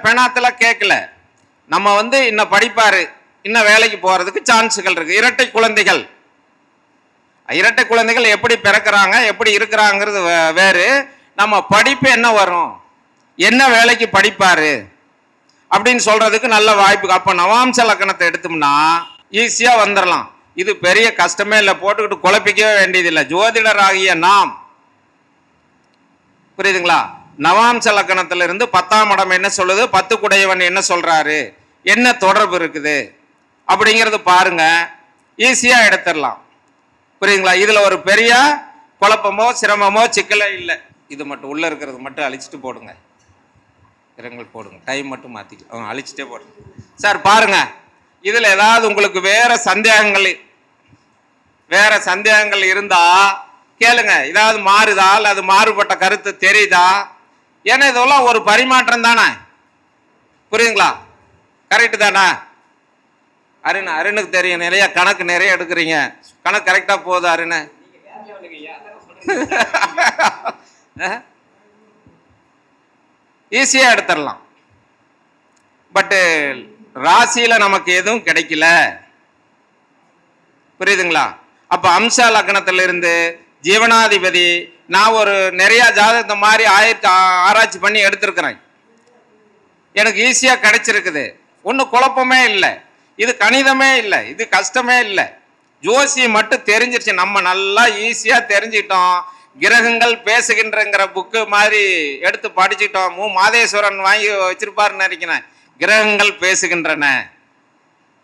பெணாத்துல கேட்கல, நம்ம இன்னும் படிப்பாரு, இன்னும் வேலைக்கு போறதுக்கு சான்ஸுகள் இருக்கு. இரட்டை குழந்தைகள் எப்படி பிறக்கிறாங்க, எப்படி இருக்கிறாங்கிறது வேறு. நம்ம படிப்பு என்ன வரும், என்ன வேலைக்கு படிப்பாரு அப்படின்னு சொல்றதுக்கு நல்ல வாய்ப்பு. அப்ப நவாம்ச லக்கணத்தை எடுத்தோம்னா ஈஸியா வந்துடலாம். இது பெரிய கஷ்டமே இல்லை, போட்டுக்கிட்டு குழப்பிக்கவே வேண்டியதில்லை. ஜோதிடர் ஆகிய நாம், புரியுதுங்களா? நவாம்ச லக்கணத்துல இருந்து 10ஆம் இடம் என்ன சொல்லுது, 10 குடையவன் என்ன சொல்றாரு, என்ன தொடர்பு இருக்குது அப்படிங்கிறது பாருங்க, ஈஸியா எடுத்துடலாம். புரியுதுங்களா? இதுல ஒரு பெரிய குழப்பமோ சிரமமோ சிக்கலே இல்லை. இது மட்டும் உள்ள இருக்கிறது மட்டும் அழிச்சிட்டு போடுங்க, இரங்கல் போடுங்க, டைம் மட்டும் மாத்திக்க, அழிச்சிட்டே போடுங்க. சார் பாருங்க, இதுல ஏதாவது உங்களுக்கு வேற சந்தேகங்கள் இருந்தா கேளுங்க. ஏதாவது மாறுதா, அது மாறுபட்ட கருத்து தெரியுதா? ஏன்னா இதெல்லாம் ஒரு பரிமாற்றம் தானே. புரியுதுங்களா? கரெக்ட் தானே? அருணுக்கு தெரியும், நிறைய கணக்கு நிறைய எடுக்கிறீங்க. கணக்கு கரெக்டா போகுது அருண்? ஈஸியா எடுத்துடலாம். பட்டு ராசியில நமக்கு எதுவும் கிடைக்கல. புரியுதுங்களா? அப்ப அம்ச லக்னத்துல இருந்து ஜீவனாதிபதி நான் ஒரு நிறைய ஜாதகத்தை மாதிரி ஆராய்ச்சி பண்ணி எடுத்திருக்கிறேன். எனக்கு ஈஸியா கிடைச்சிருக்குது, ஒன்றும் குழப்பமே இல்லை. இது கணிதமே இல்லை, இது கஷ்டமே இல்லை. ஜோசியம் மட்டும் தெரிஞ்சிருச்சு, நம்ம நல்லா ஈஸியா தெரிஞ்சுக்கிட்டோம். கிரகங்கள் பேசுகின்றங்கிற புக்கு மாதிரி எடுத்து படிச்சுட்டோம். மாதேஸ்வரன் வாங்கி வச்சிருப்பாருன்னு நினைக்கிறேன், கிரகங்கள் பேசுகின்றன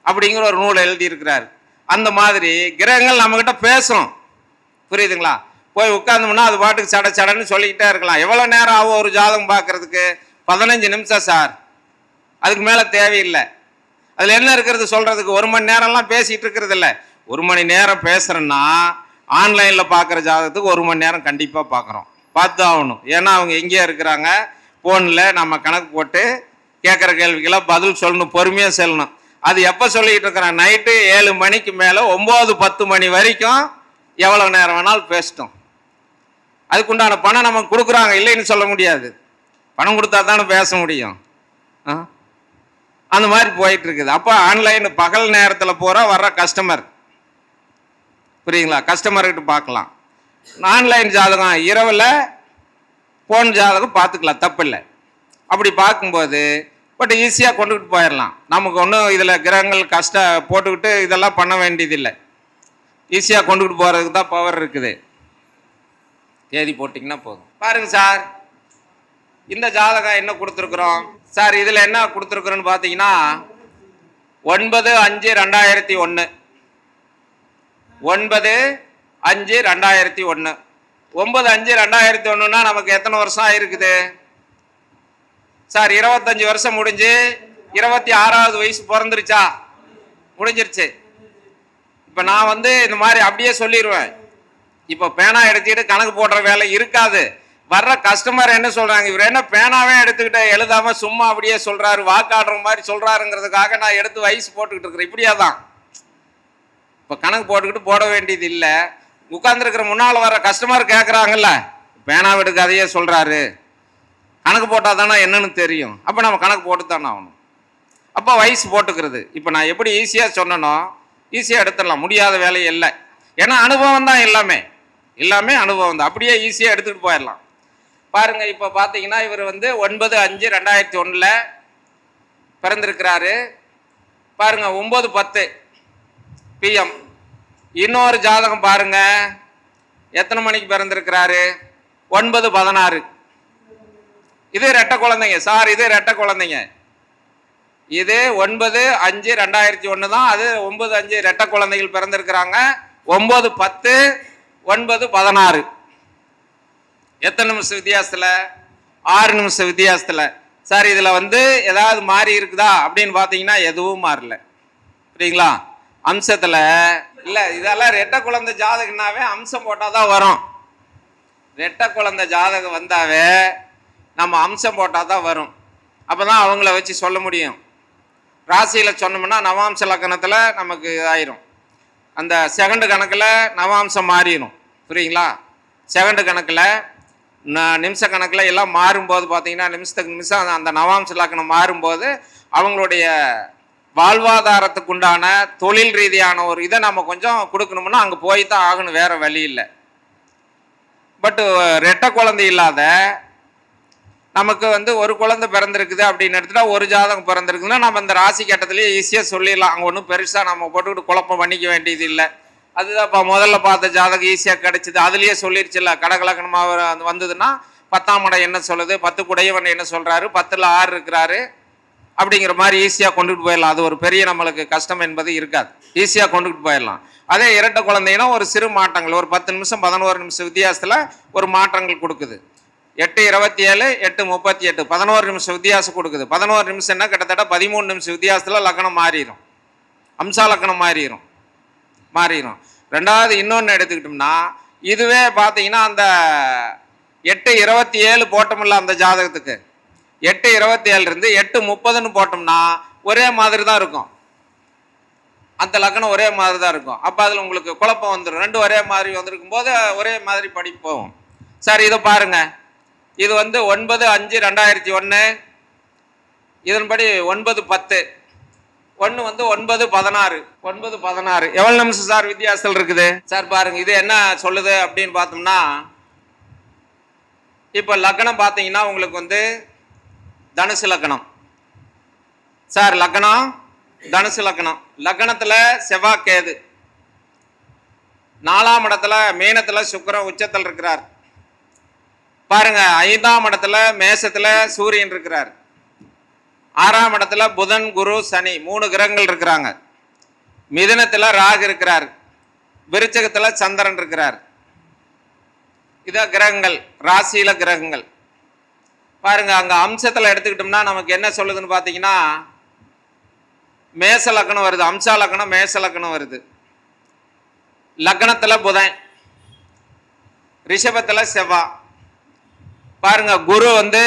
அப்படிங்கிற ஒரு நூல் எழுதி இருக்கிறார். அந்த மாதிரி கிரகங்கள் நம்ம கிட்ட பேசும். புரியுதுங்களா? போய் உட்கார்ந்தோம்னா அது பாட்டுக்கு சடன்னு சொல்லிக்கிட்டே இருக்கலாம். எவ்வளவு நேரம் ஆகும் ஒரு ஜாதகம் பார்க்கறதுக்கு? 15 நிமிஷம் சார், அதுக்கு மேல தேவையில்லை. அதுல என்ன இருக்கிறது சொல்றதுக்கு? 1 மணி நேரம்லாம் பேசிட்டு இருக்கிறது இல்லை. 1 மணி நேரம் பேசுறேன்னா ஆன்லைன்ல பார்க்குற ஜாதகத்துக்கு 1 மணி நேரம் கண்டிப்பா பார்த்து ஆகணும். ஏன்னா அவங்க எங்கேயா இருக்கிறாங்க, போன்ல நம்ம கணக்கு போட்டு கேட்குற கேள்விகளை பதில் சொல்லணும், பொறுமையா சொல்லணும். அது எப்போ சொல்லிட்டு இருக்கிறேன்? நைட்டு 7 மணிக்கு மேல 9-10 மணி வரைக்கும் எவ்வளவு நேரம் வேணாலும் பேசிட்டோம். அதுக்குண்டான பணம் நமக்கு கொடுக்குறாங்க, இல்லைன்னு சொல்ல முடியாது. பணம் கொடுத்தா தானே பேச முடியும். அந்த மாதிரி போயிட்டு இருக்குது. அப்போ ஆன்லைன் பகல் நேரத்தில் வர்ற கஸ்டமர், புரியுங்களா, கஸ்டமர்கிட்ட பார்க்கலாம். ஆன்லைன் ஜாதகம் இரவில் போன் ஜாதகம் பார்த்துக்கலாம், தப்பில்லை. அப்படி பார்க்கும்போது பட் ஈஸியாக கொண்டுகிட்டு போயிடலாம். நமக்கு ஒன்றும் இதில் கிரகங்கள் போட்டுக்கிட்டு இதெல்லாம் பண்ண வேண்டியதில்லை. ஈஸியாக கொண்டுகிட்டு போகிறதுக்கு தான் பவர் இருக்குது. தேதி போட்டிங்கன்னா போதும். பாருங்க சார், இந்த ஜாதகம் என்ன கொடுத்துருக்குறோம் சார்? இதில் என்ன கொடுத்துருக்குறோன்னு பார்த்தீங்கன்னா 9/5/2001 9/5/2001 9/5/2001ன்னா நமக்கு எத்தனை வருஷம் ஆயிருக்குது சார்? 25 வருஷம் முடிஞ்சு 26வது வயசு பிறந்துருச்சா? முடிஞ்சிருச்சு. இப்போ நான் இந்த மாதிரி அப்படியே சொல்லிடுவேன். இப்போ பேனா எடுத்துக்கிட்டு கணக்கு போடுற வேலை இருக்காது. வர்ற கஸ்டமர் என்ன சொல்றாங்க, இவர் என்ன பேனாவே எடுத்துக்கிட்டு எழுதாம சும்மா அப்படியே சொல்றாரு, வாக்காடுற மாதிரி சொல்றாருங்கிறதுக்காக நான் எடுத்து வயசு போட்டுக்கிட்டு இருக்கிறேன். இப்படியா தான் இப்போ கணக்கு போட்டுக்கிட்டு போட வேண்டியது இல்லை. உட்கார்ந்துருக்கிற முன்னால் வர கஸ்டமர் கேட்குறாங்கல்ல, பேனா எடுக்காதையே சொல்றாரு, கணக்கு போட்டால் தானே என்னன்னு தெரியும். அப்போ நம்ம கணக்கு போட்டு தானே ஆகணும். அப்போ வயசு போட்டுக்கிறது. இப்போ நான் எப்படி ஈஸியாக சொன்னனோ ஈஸியாக எடுத்துடலாம், முடியாத வேலை இல்லை. ஏன்னா அனுபவம் தான் எல்லாமே, எல்லாமே அனுபவம் தான். அப்படியே ஈஸியாக எடுத்துகிட்டு போயிடலாம். பாருங்கள், இப்போ பார்த்தீங்கன்னா இவர் வந்து 9/5/2001 பிறந்திருக்கிறாரு. பாருங்கள், 9:10 PM. இன்னொரு ஜாதகம் பாருங்க, எத்தனை மணிக்கு பிறந்திருக்கிறாரு, 9:16. இது ரெட்டை குழந்தைங்க சார், இது ரெட்டை குழந்தைங்க. இது 9/5/2001 தான், அது 9/5 ரெட்டை குழந்தைகள் பிறந்திருக்கிறாங்க. 9:10 9:16 எத்தனை நிமிஷம் வித்தியாசத்தில்? 6 நிமிஷம் வித்தியாசத்தில். சார் இதில் வந்து ஏதாவது மாறி இருக்குதா அப்படின்னு பார்த்தீங்கன்னா எதுவும் மாறல. சரிங்களா? அம்சத்தில் இல்லை, இதெல்லாம் ரெட்டை குழந்தை ஜாதகம்னாவே அம்சம் போட்டால் தான் வரும். ரெட்டை குழந்தை ஜாதகம் வந்தாவே நம்ம அம்சம் போட்டால் தான் வரும். அப்போ தான் அவங்கள வச்சு சொல்ல முடியும். ராசியில் சொன்னோம்னா நவாம்ச லக்கணத்தில் நமக்கு ஆயிரும். அந்த செகண்டு கணக்கில் நவாம்சம் மாறிடும். புரியுங்களா? செகண்டு கணக்கில் நிமிஷ கணக்கில் எல்லாம் மாறும்போது பார்த்தீங்கன்னா நிமிஷத்துக்கு நிமிஷம் அந்த நவாம்ச லக்கணம் மாறும்போது அவங்களுடைய வாழ்வாதாரத்துக்கு உண்டான தொழில் ரீதியான ஒரு இதை நம்ம கொஞ்சம் கொடுக்கணும்னா அங்கே போய் தான் ஆகணும், வேற வழி இல்லை. பட்டு ரெட்டை குழந்தை இல்லாத நமக்கு வந்து ஒரு குழந்தை பிறந்திருக்குது அப்படின்னு எடுத்துட்டா, ஒரு ஜாதகம் பிறந்திருக்குதுன்னா நம்ம இந்த ராசி கட்டத்திலேயே ஈஸியாக சொல்லிடலாம். அங்கே ஒன்றும் பெருசாக நம்ம போட்டுக்கிட்டு குழப்பம் பண்ணிக்க வேண்டியது இல்லை. அதுதான் இப்போ முதல்ல பார்த்த ஜாதகம் ஈஸியாக கிடைச்சிது, அதுலேயே சொல்லிடுச்சுல்ல. கடகலக்கணமாக வந்ததுன்னா 10ஆம் இடம் என்ன சொல்லுது, 10 குடையவன் என்ன சொல்கிறாரு, 10ல் 6 இருக்கிறாரு அப்படிங்கிற மாதிரி ஈஸியாக கொண்டுட்டு போயிடலாம். அது ஒரு பெரிய நம்மளுக்கு கஷ்டம் என்பது இருக்காது, ஈஸியாக கொண்டுகிட்டு போயிடலாம். அதே இரட்டை குழந்தைன்னா ஒரு சிறு மாற்றங்கள், ஒரு 10 நிமிஷம் 11 நிமிஷம் வித்தியாசத்தில் ஒரு மாற்றங்கள் கொடுக்குது. 8:27 8:38 11 நிமிஷம் வித்தியாசம் கொடுக்குது. 11 நிமிஷம்னா கிட்டத்தட்ட 13 நிமிஷம் வித்தியாசத்தில் லக்கணம் மாறிடும், அம்சா லக்கணம் மாறிடும். ரெண்டாவது இன்னொன்று எடுத்துக்கிட்டோம்னா, இதுவே பார்த்தீங்கன்னா அந்த 8:27 போட்டோம்ல அந்த ஜாதகத்துக்கு, 8:27 இருந்து 8:30 போட்டோம்னா ஒரே மாதிரி தான் இருக்கும். அந்த லக்கணம் ஒரே மாதிரி தான் இருக்கும். அப்போ அதில் உங்களுக்கு குழப்பம் வந்துடும். ரெண்டும் ஒரே மாதிரி வந்திருக்கும் போது ஒரே மாதிரி படி போகும். சார் இதை பாருங்க, இது வந்து 9/5/2001, இதன்படி 9:10, 1 வந்து 9:16 9:16 எவ்வளவு நிமிஷம் சார் வித்தியாசத்தில் இருக்குது? சார் பாருங்க, இது என்ன சொல்லுது அப்படின்னு பார்த்தோம்னா, இப்போ லக்கணம் பார்த்தீங்கன்னா உங்களுக்கு வந்து தனுசு லக்கணம். சார் லக்கணம் தனுசு லக்கணம். லக்கணத்தில் செவ்வாய் கேது, 4ஆம் இடத்துல மீனத்தில் சுக்கிரன் உச்சத்தில் இருக்கிறார். பாருங்க, 5ஆம் இடத்துல மேசத்துல சூரியன் இருக்கிறார். 6ஆம் இடத்துல புதன் குரு சனி 3 கிரகங்கள் இருக்கிறாங்க. மிதுனத்துல ராகு இருக்கிறார். விருச்சகத்துல சந்திரன் இருக்கிறார். இத கிரகங்கள், ராசியில கிரகங்கள். பாருங்க, அங்க அம்சத்துல எடுத்துக்கிட்டோம்னா நமக்கு என்ன சொல்லுதுன்னு பாத்தீங்கன்னா, மேச லக்கணம் வருது, அம்சா லக்கணம் மேச லக்கணம் வருது. லக்கணத்துல புதன், ரிஷபத்துல செவ்வாய். பாருங்க, குரு வந்து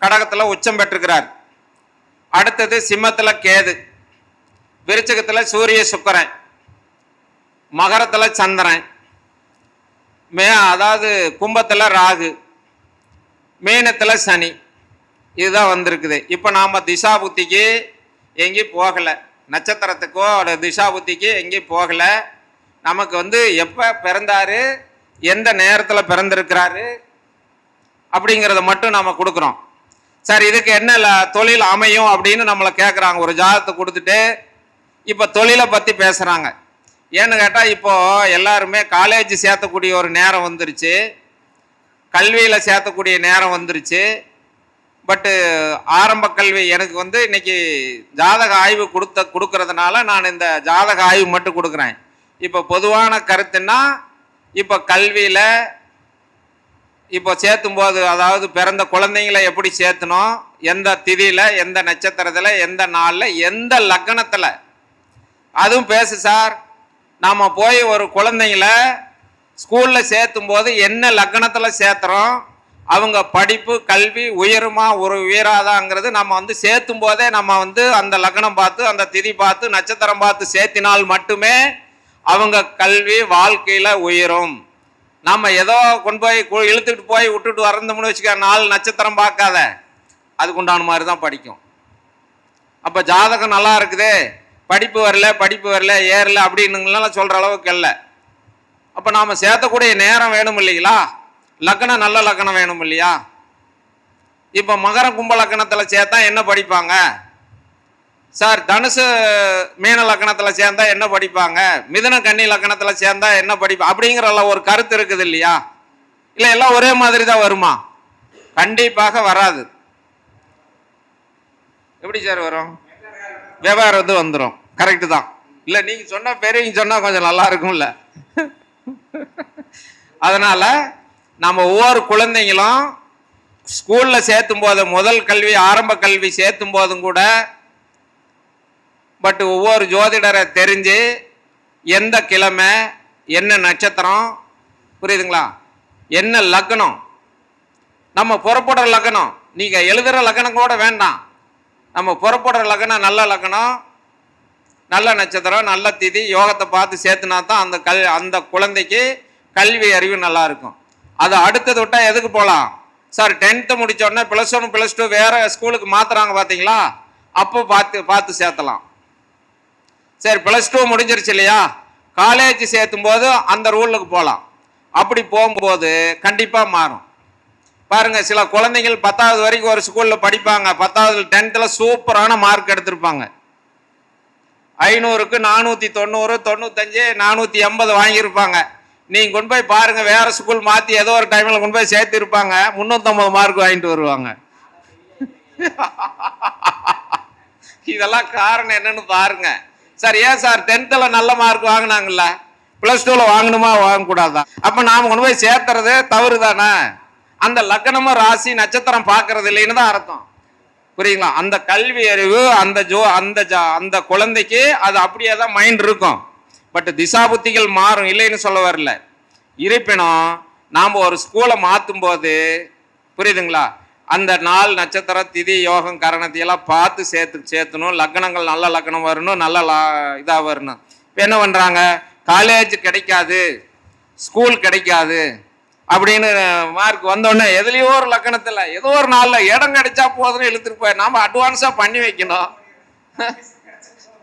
கடகத்துல உச்சம் பெற்றிருக்கிறார். அடுத்தது சிம்மத்துல கேது, விருச்சகத்துல சூரிய சுக்கிரன், மகரத்துல சந்திரன், அதாவது கும்பத்துல ராகு, மீனத்துல சனி. இதுதான் வந்திருக்குது. இப்போ நாம திசா புத்திக்கு எங்கேயும் போகலை, நட்சத்திரத்துக்கோ திசா புத்திக்கு எங்கேயும் போகலை. நமக்கு வந்து எப்போ பிறந்தாரு, எந்த நேரத்தில் பிறந்திருக்கிறாரு அப்படிங்கிறத மட்டும் நம்ம கொடுக்குறோம். சார் இதுக்கு என்ன தொழில் அமையும் அப்படின்னு நம்மளை கேட்குறாங்க. ஒரு ஜாதகத்தை கொடுத்துட்டு இப்போ தொழிலை பற்றி பேசுகிறாங்க. ஏன்னு கேட்டால், இப்போ எல்லாருமே காலேஜ் சேர்த்தக்கூடிய ஒரு நேரம் வந்துருச்சு, கல்வியில் சேர்த்தக்கூடிய நேரம் வந்துருச்சு. பட்டு ஆரம்ப கல்வி எனக்கு வந்து இன்னைக்கு ஜாதக ஆய்வு கொடுக்கறதுனால நான் இந்த ஜாதக ஆய்வு மட்டும் கொடுக்குறேன். இப்போ பொதுவான கருத்துன்னா, இப்போ கல்வியில் இப்போ சேர்த்தும் போது, அதாவது பிறந்த குழந்தைங்களை எப்படி சேர்த்தணும், எந்த திதியில், எந்த நட்சத்திரத்தில், எந்த நாளில், எந்த லக்கணத்தில், அதுவும் பேசு சார். நாம் போய் ஒரு குழந்தைங்கள ஸ்கூல்ல சேர்த்தும் போது என்ன லக்னத்துல சேர்த்துறோம், அவங்க படிப்பு கல்வி உயருமா உயராதாங்கிறது நம்ம வந்து சேர்த்தும் போதே நம்ம வந்து அந்த லக்னம் பார்த்து அந்த திதி பார்த்து நட்சத்திரம் பார்த்து சேர்த்தினால் மட்டுமே அவங்க கல்வி வாழ்க்கையில உயரும். நம்ம ஏதோ கொண்டு போய் இழுத்துட்டு போய் விட்டுட்டு வரந்தோம்னு வச்சுக்க, 4 நட்சத்திரம் பார்க்காத, அதுக்கு உண்டான மாதிரி தான் படிக்கும். அப்ப ஜாதகம் நல்லா இருக்குது, படிப்பு வரல ஏறல அப்படின்னு சொல்ற அளவுக்கு இல்லை. அப்ப நாம சேர்த்தக்கூடிய நேரம் வேணும் இல்லைங்களா, லக்னம் நல்ல லக்னம் வேணும் இல்லையா. இப்ப மகர கும்ப லக்னத்துல சேர்த்தா என்ன படிப்பாங்க சார், தனுசு மீன லக்னத்துல சேர்ந்தா என்ன படிப்பாங்க, மிதுன கன்னி லக்னத்துல சேர்ந்தா என்ன படிப்பா அப்படிங்கிற ஒரு கருத்து இருக்குது இல்லையா. இல்ல எல்லாம் ஒரே மாதிரி தான் வருமா? கண்டிப்பாக வராது. எப்படி சார் வரும்? விவகாரம் வந்துடும். கரெக்டு தான். இல்ல நீங்க சொன்ன பெரியவங்க சொன்னா கொஞ்சம் நல்லா இருக்கும்ல. அதனால நம்ம ஒவ்வொரு குழந்தைங்களும் ஸ்கூல்ல சேர்த்தும் போது, முதல் கல்வி ஆரம்ப கல்வி சேர்த்தும் போதும் கூட பட் ஒவ்வொரு ஜோதிடரை தெரிஞ்சு எந்த கிழமை என்ன நட்சத்திரம், புரியுதுங்களா, என்ன லக்னம், நம்ம புறப்படுற லக்னம், நீங்க எழுதுற லக்னம் கூட வேண்டாம், நம்ம புறப்படுற லக்னம் நல்ல லக்னம் நல்ல நட்சத்திரம் நல்ல திதி யோகத்தை பார்த்து சேர்த்துனா தான் அந்த குழந்தைக்கு கல்வி அறிவு நல்லா இருக்கும். அது அடுத்தது விட்டா எதுக்கு போகலாம் சார், 10th முடிச்ச உடனே +1 +2 வேற ஸ்கூலுக்கு மாத்துறாங்க பார்த்தீங்களா, அப்போ பார்த்து சேர்த்தலாம். சரி +2 முடிஞ்சிருச்சு இல்லையா, காலேஜ் சேர்த்தும் போது அந்த ரூலுக்கு போகலாம். அப்படி போகும்போது கண்டிப்பா மாறும். பாருங்க, சில குழந்தைகள் 10வது வரைக்கும் ஒரு ஸ்கூல்ல படிப்பாங்க, 10வது 10th சூப்பரான மார்க் எடுத்திருப்பாங்க, 500க்கு 490 95 480 வாங்கியிருப்பாங்க. நீங்க கொண்டு போய் பாருங்க, வேற ஸ்கூல் மாத்தி ஏதோ ஒரு டைம்ல கொண்டு போய் சேர்த்து இருப்பாங்க, 350 மார்க் வாங்கிட்டு வருவாங்க. இதெல்லாம் காரணம் என்னன்னு பாருங்க. சார் ஏன் சார் 10th நல்ல மார்க் வாங்கினாங்கல்ல, +2 வாங்கணுமா வாங்கக்கூடாதா? அப்ப நாம கொண்டு போய் சேர்த்துறது தவறு தானே. அந்த லக்னமும் ராசி நட்சத்திரம் பார்க்கறது இல்லைன்னு தான் அர்த்தம், புரியுங்களா. அந்த கல்வி அறிவு அந்த குழந்தைக்கு அது அப்படியே தான் மைண்ட் இருக்கும். பட் திசாபுத்திகள் மாறும், இல்லைன்னு சொல்ல வரல. இருப்பினும் நாம் ஒரு ஸ்கூலை மாற்றும் போது, புரியுதுங்களா, அந்த 4 நட்சத்திரம் திதி யோகம் கரணத்தையெல்லாம் பார்த்து சேர்த்தணும். லக்னங்கள் நல்ல லக்னம் வரணும், நல்ல இதாக வரணும். இப்போ என்ன பண்ணுறாங்க, காலேஜ் கிடைக்காது ஸ்கூல் கிடைக்காது அப்படின்னு மார்க் வந்தோடனே எதுலேயோ ஒரு லக்னத்தில் ஏதோ ஒரு நாளில் இடம் கிடைச்சா போதுன்னு இழுத்துட்டு போய் நாம் அட்வான்ஸாக பண்ணி வைக்கணும்,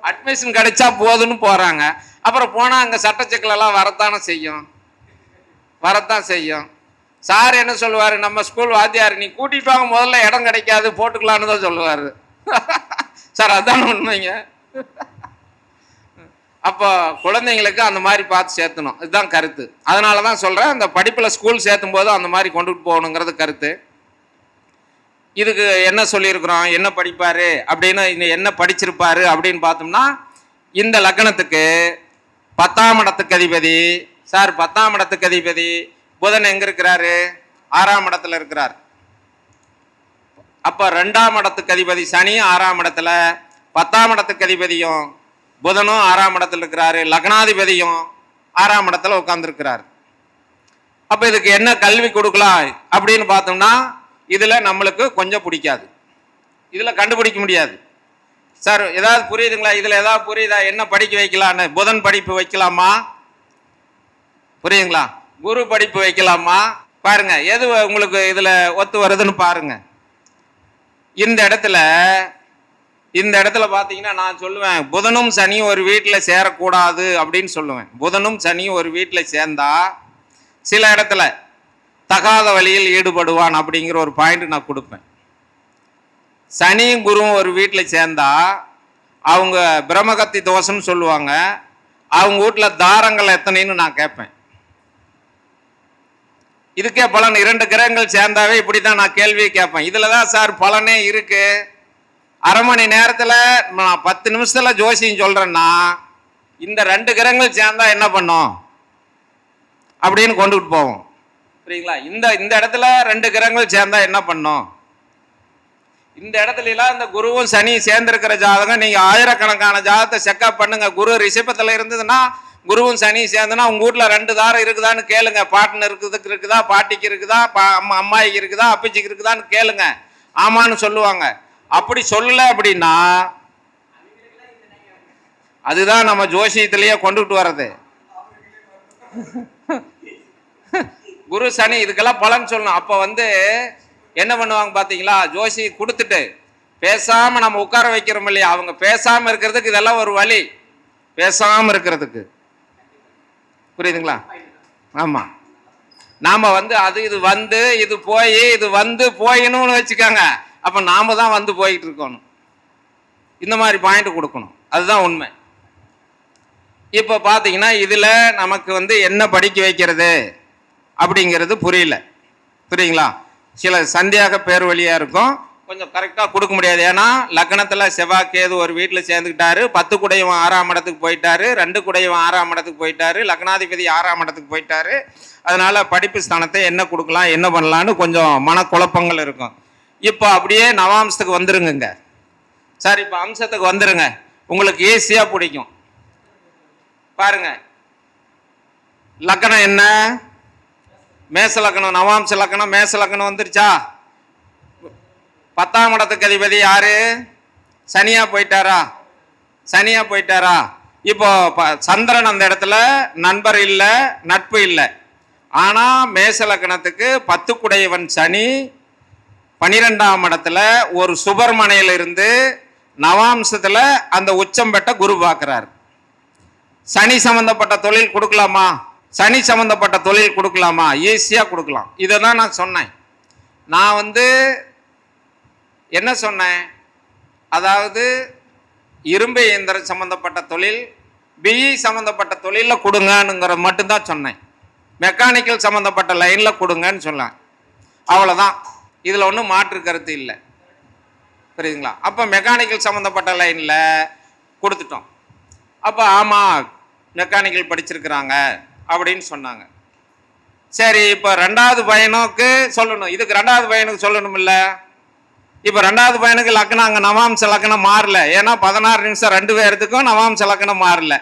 அட்மிஷன் கிடைச்சா போதுன்னு போகிறாங்க. அப்புறம் போனால் அங்கே சட்டச்சிக்கலெல்லாம் வரத்தான் செய்யும். சார் என்ன சொல்லுவார், நம்ம ஸ்கூல் வாத்தியார், நீ கூட்டிட்டு வாங்க, முதல்ல இடம் கிடைக்காது போட்டுக்கலான்னு தான் சொல்லுவார். சார் அதான உண்மைங்க. அப்போ குழந்தைங்களுக்கு அந்த மாதிரி பார்த்து சேர்த்தணும், இதுதான் கருத்து. அதனால தான் சொல்கிறேன், அந்த படிப்பில் ஸ்கூல் சேர்த்தும் போது அந்த மாதிரி கொண்டுட்டு போகணுங்கிறது கருத்து. இதுக்கு என்ன சொல்லியிருக்கிறோம், என்ன படிப்பார் அப்படின்னு, என்ன படிச்சிருப்பாரு அப்படின்னு பார்த்தோம்னா, இந்த லக்னத்துக்கு 10ஆம் இடத்துக்கு அதிபதி சார், 10ஆம் இடத்துக்கு அதிபதி புதன் எங்க இருக்கிறாரு, 6ஆம் இடத்துல இருக்கிறார். அப்ப 2ஆம் இடத்துக்கு அதிபதி சனி 6ஆம் இடத்துல, 10ஆம் இடத்துக்கு அதிபதியும் புதனும் 6ஆம் இடத்துல இருக்கிறாரு, லக்னாதிபதியும் 6ஆம் இடத்துல உட்கார்ந்து இருக்கிறார். அப்ப இதுக்கு என்ன கல்வி கொடுக்கலாம் அப்படின்னு பார்த்தோம்னா, இதுல நம்மளுக்கு கொஞ்சம் பிடிக்காது, இதுல கண்டுபிடிக்க முடியாது. சார் ஏதாவது புரியுதுங்களா, இதுல ஏதாவது புரியுதா, என்ன படிக்க வைக்கலான்னு, புதன் படிப்பு வைக்கலாமா, புரியுதுங்களா, குரு படிப்பு வைக்கலாமா, பாருங்க எது உங்களுக்கு இதுல ஒத்து வருதுன்னு பாருங்க. இந்த இடத்துல பாத்தீங்கன்னா நான் சொல்லுவேன், புதனும் சனியும் ஒரு வீட்டில் சேரக்கூடாது அப்படின்னு சொல்லுவேன். புதனும் சனியும் ஒரு வீட்டில் சேர்ந்தா சில இடத்துல தகாத வழியில் ஈடுபடுவான் அப்படிங்கிற ஒரு பாயிண்ட் நான் கொடுப்பேன். சனியும் குருவும் ஒரு வீட்டில் சேர்ந்தா அவங்க பிரம்மகத்தி தோஷம்னு சொல்லுவாங்க. அவங்க வீட்டில் தாரங்கள் எத்தனைன்னு நான் கேட்பேன். இதுக்கே பலன் 2 கிரகங்கள் சேர்ந்தாவே இப்படிதான் நான் கேள்வியை கேட்பேன். இதுல தான் சார் பலனே இருக்கு. அரை மணி நேரத்தில் நான் 10 நிமிஷத்துல ஜோசியம் சொல்றேன்னா, இந்த 2 கிரகங்கள் சேர்ந்தா என்ன பண்ணும் அப்படின்னு கொண்டுட்டு போவோம், புரியுங்களா. இந்த இடத்துல 2 கிரகங்கள் சேர்ந்தா என்ன பண்ணும், இந்த இடத்துல எல்லாம் இந்த குருவும் சனி சேர்ந்திருக்கிற ஜாதகம் நீங்க ஆயிரக்கணக்கான ஜாதகத்தை செக்அப் பண்ணுங்க. குரு ரிஷபத்துல இருந்ததுன்னா குருவும் சனி சேர்ந்துன்னா உங்க வீட்டில் 2 தாரம் இருக்குதான்னு கேளுங்க. பாட்டன் இருக்குதா, பாட்டிக்கு இருக்குதா, அம்மாய்க்கு இருக்குதா, அப்பச்சிக்கு இருக்குதான்னு கேளுங்க. ஆமான்னு சொல்லுவாங்க. அப்படி சொல்லல அப்படின்னா அதுதான் நம்ம ஜோசியத்திலேயே கொண்டுட்டு வர்றது. குரு சனி இதுக்கெல்லாம் பலன் சொல்லணும். அப்ப என்ன பண்ணுவாங்க பாத்தீங்களா, ஜோசி கொடுத்துட்டு பேசாம நம்ம உட்கார வைக்கிறோம் இல்லையா, அவங்க பேசாம இருக்கிறதுக்கு இதெல்லாம் ஒரு வழி. பேசாம இருக்கிறதுக்கு புரியுதுங்களா? ஆமா, நாம அது இது போய் இது போயின்னு வச்சுக்காங்க. அப்ப நாம தான் போயிட்டு இருக்கணும். இந்த மாதிரி பாயிண்ட் கொடுக்கணும். அதுதான் உண்மை. இப்ப பாத்தீங்கன்னா இதுல நமக்கு என்ன படிக்க வைக்கிறது அப்படிங்கிறது புரியல. புரியுங்களா? சில சந்தியாக பேர் வழியா இருக்கும், கொஞ்சம் கரெக்டா கொடுக்க முடியாது. ஏன்னா லக்னத்துல செவ்வாய் கேது ஒரு வீட்டுல சேர்ந்துக்கிட்டாரு, 10 குடையவன் 6ஆம் இடத்துக்கு போயிட்டாரு, 2 குடையவன் 6ஆம் இடத்துக்கு போயிட்டாரு, லக்னாதிபதி 6ஆம் இடத்துக்கு போயிட்டாரு. அதனால படிப்பு ஸ்தானத்தை என்ன கொடுக்கலாம், என்ன பண்ணலான்னு கொஞ்சம் மனக்குழப்பங்கள் இருக்கும். இப்போ அப்படியே நவாம்சத்துக்கு வந்துருங்க. சார் இப்போ அம்சத்துக்கு வந்துருங்க, உங்களுக்கு ஈஸியா பிடிக்கும். பாருங்க, லக்கணம் என்ன? மேச லக்கணம். நவாம்ச லக்கணம் மேச லக்கணம் வந்துருச்சா? 10ஆம் இடத்துக்கு அதிபதி யாரு? சனியா போயிட்டாரா? சனியா போயிட்டாரா? இப்போ சந்திரன் அந்த இடத்துல நண்பர் இல்லை, நட்பு இல்லை. ஆனா மேச லக்கணத்துக்கு 10 குடையவன் சனி 12ஆம் இடத்துல ஒரு சுபர்மனையில இருந்து நவாம்சத்துல அந்த உச்சம் பெற்ற குரு பார்க்கிறார். சனி சம்பந்தப்பட்ட தொழில் கொடுக்கலாமா? சனி சம்பந்தப்பட்ட தொழில் கொடுக்கலாமா? ஈஸியா கொடுக்கலாம். இதை தான் நான் சொன்னேன். நான் என்ன சொன்னேன், அதாவது இரும்பு இயந்திரம் சம்பந்தப்பட்ட தொழில், பிஇ சம்பந்தப்பட்ட தொழில கொடுங்கங்கிற மட்டும்தான் சொன்னேன். மெக்கானிக்கல் சம்பந்தப்பட்ட லைன்ல கொடுங்கன்னு சொன்னேன். அவ்வளவுதான். இதுல ஒன்றும் மாற்று கருத்து இல்லை. புரியுதுங்களா? அப்ப மெக்கானிக்கல் சம்பந்தப்பட்ட லைன்ல கொடுத்துட்டோம். அப்ப ஆமா மெக்கானிக்கல் படிச்சிருக்கிறாங்க அப்படின்னு சொன்னாங்க. சரி, இப்ப 2வது பையனுக்கு சொல்லணும். இதுக்கு 2வது பையனுக்கு சொல்லணும் இல்ல? இப்ப 2வது பையனுக்கு லக்னம் அங்க நவாம்ச லக்னம் மாறல. ஏன்னா 16 நிமிஷம் 2 பேர்த்துக்கும் நவாம்ச லக்னம் மாறல.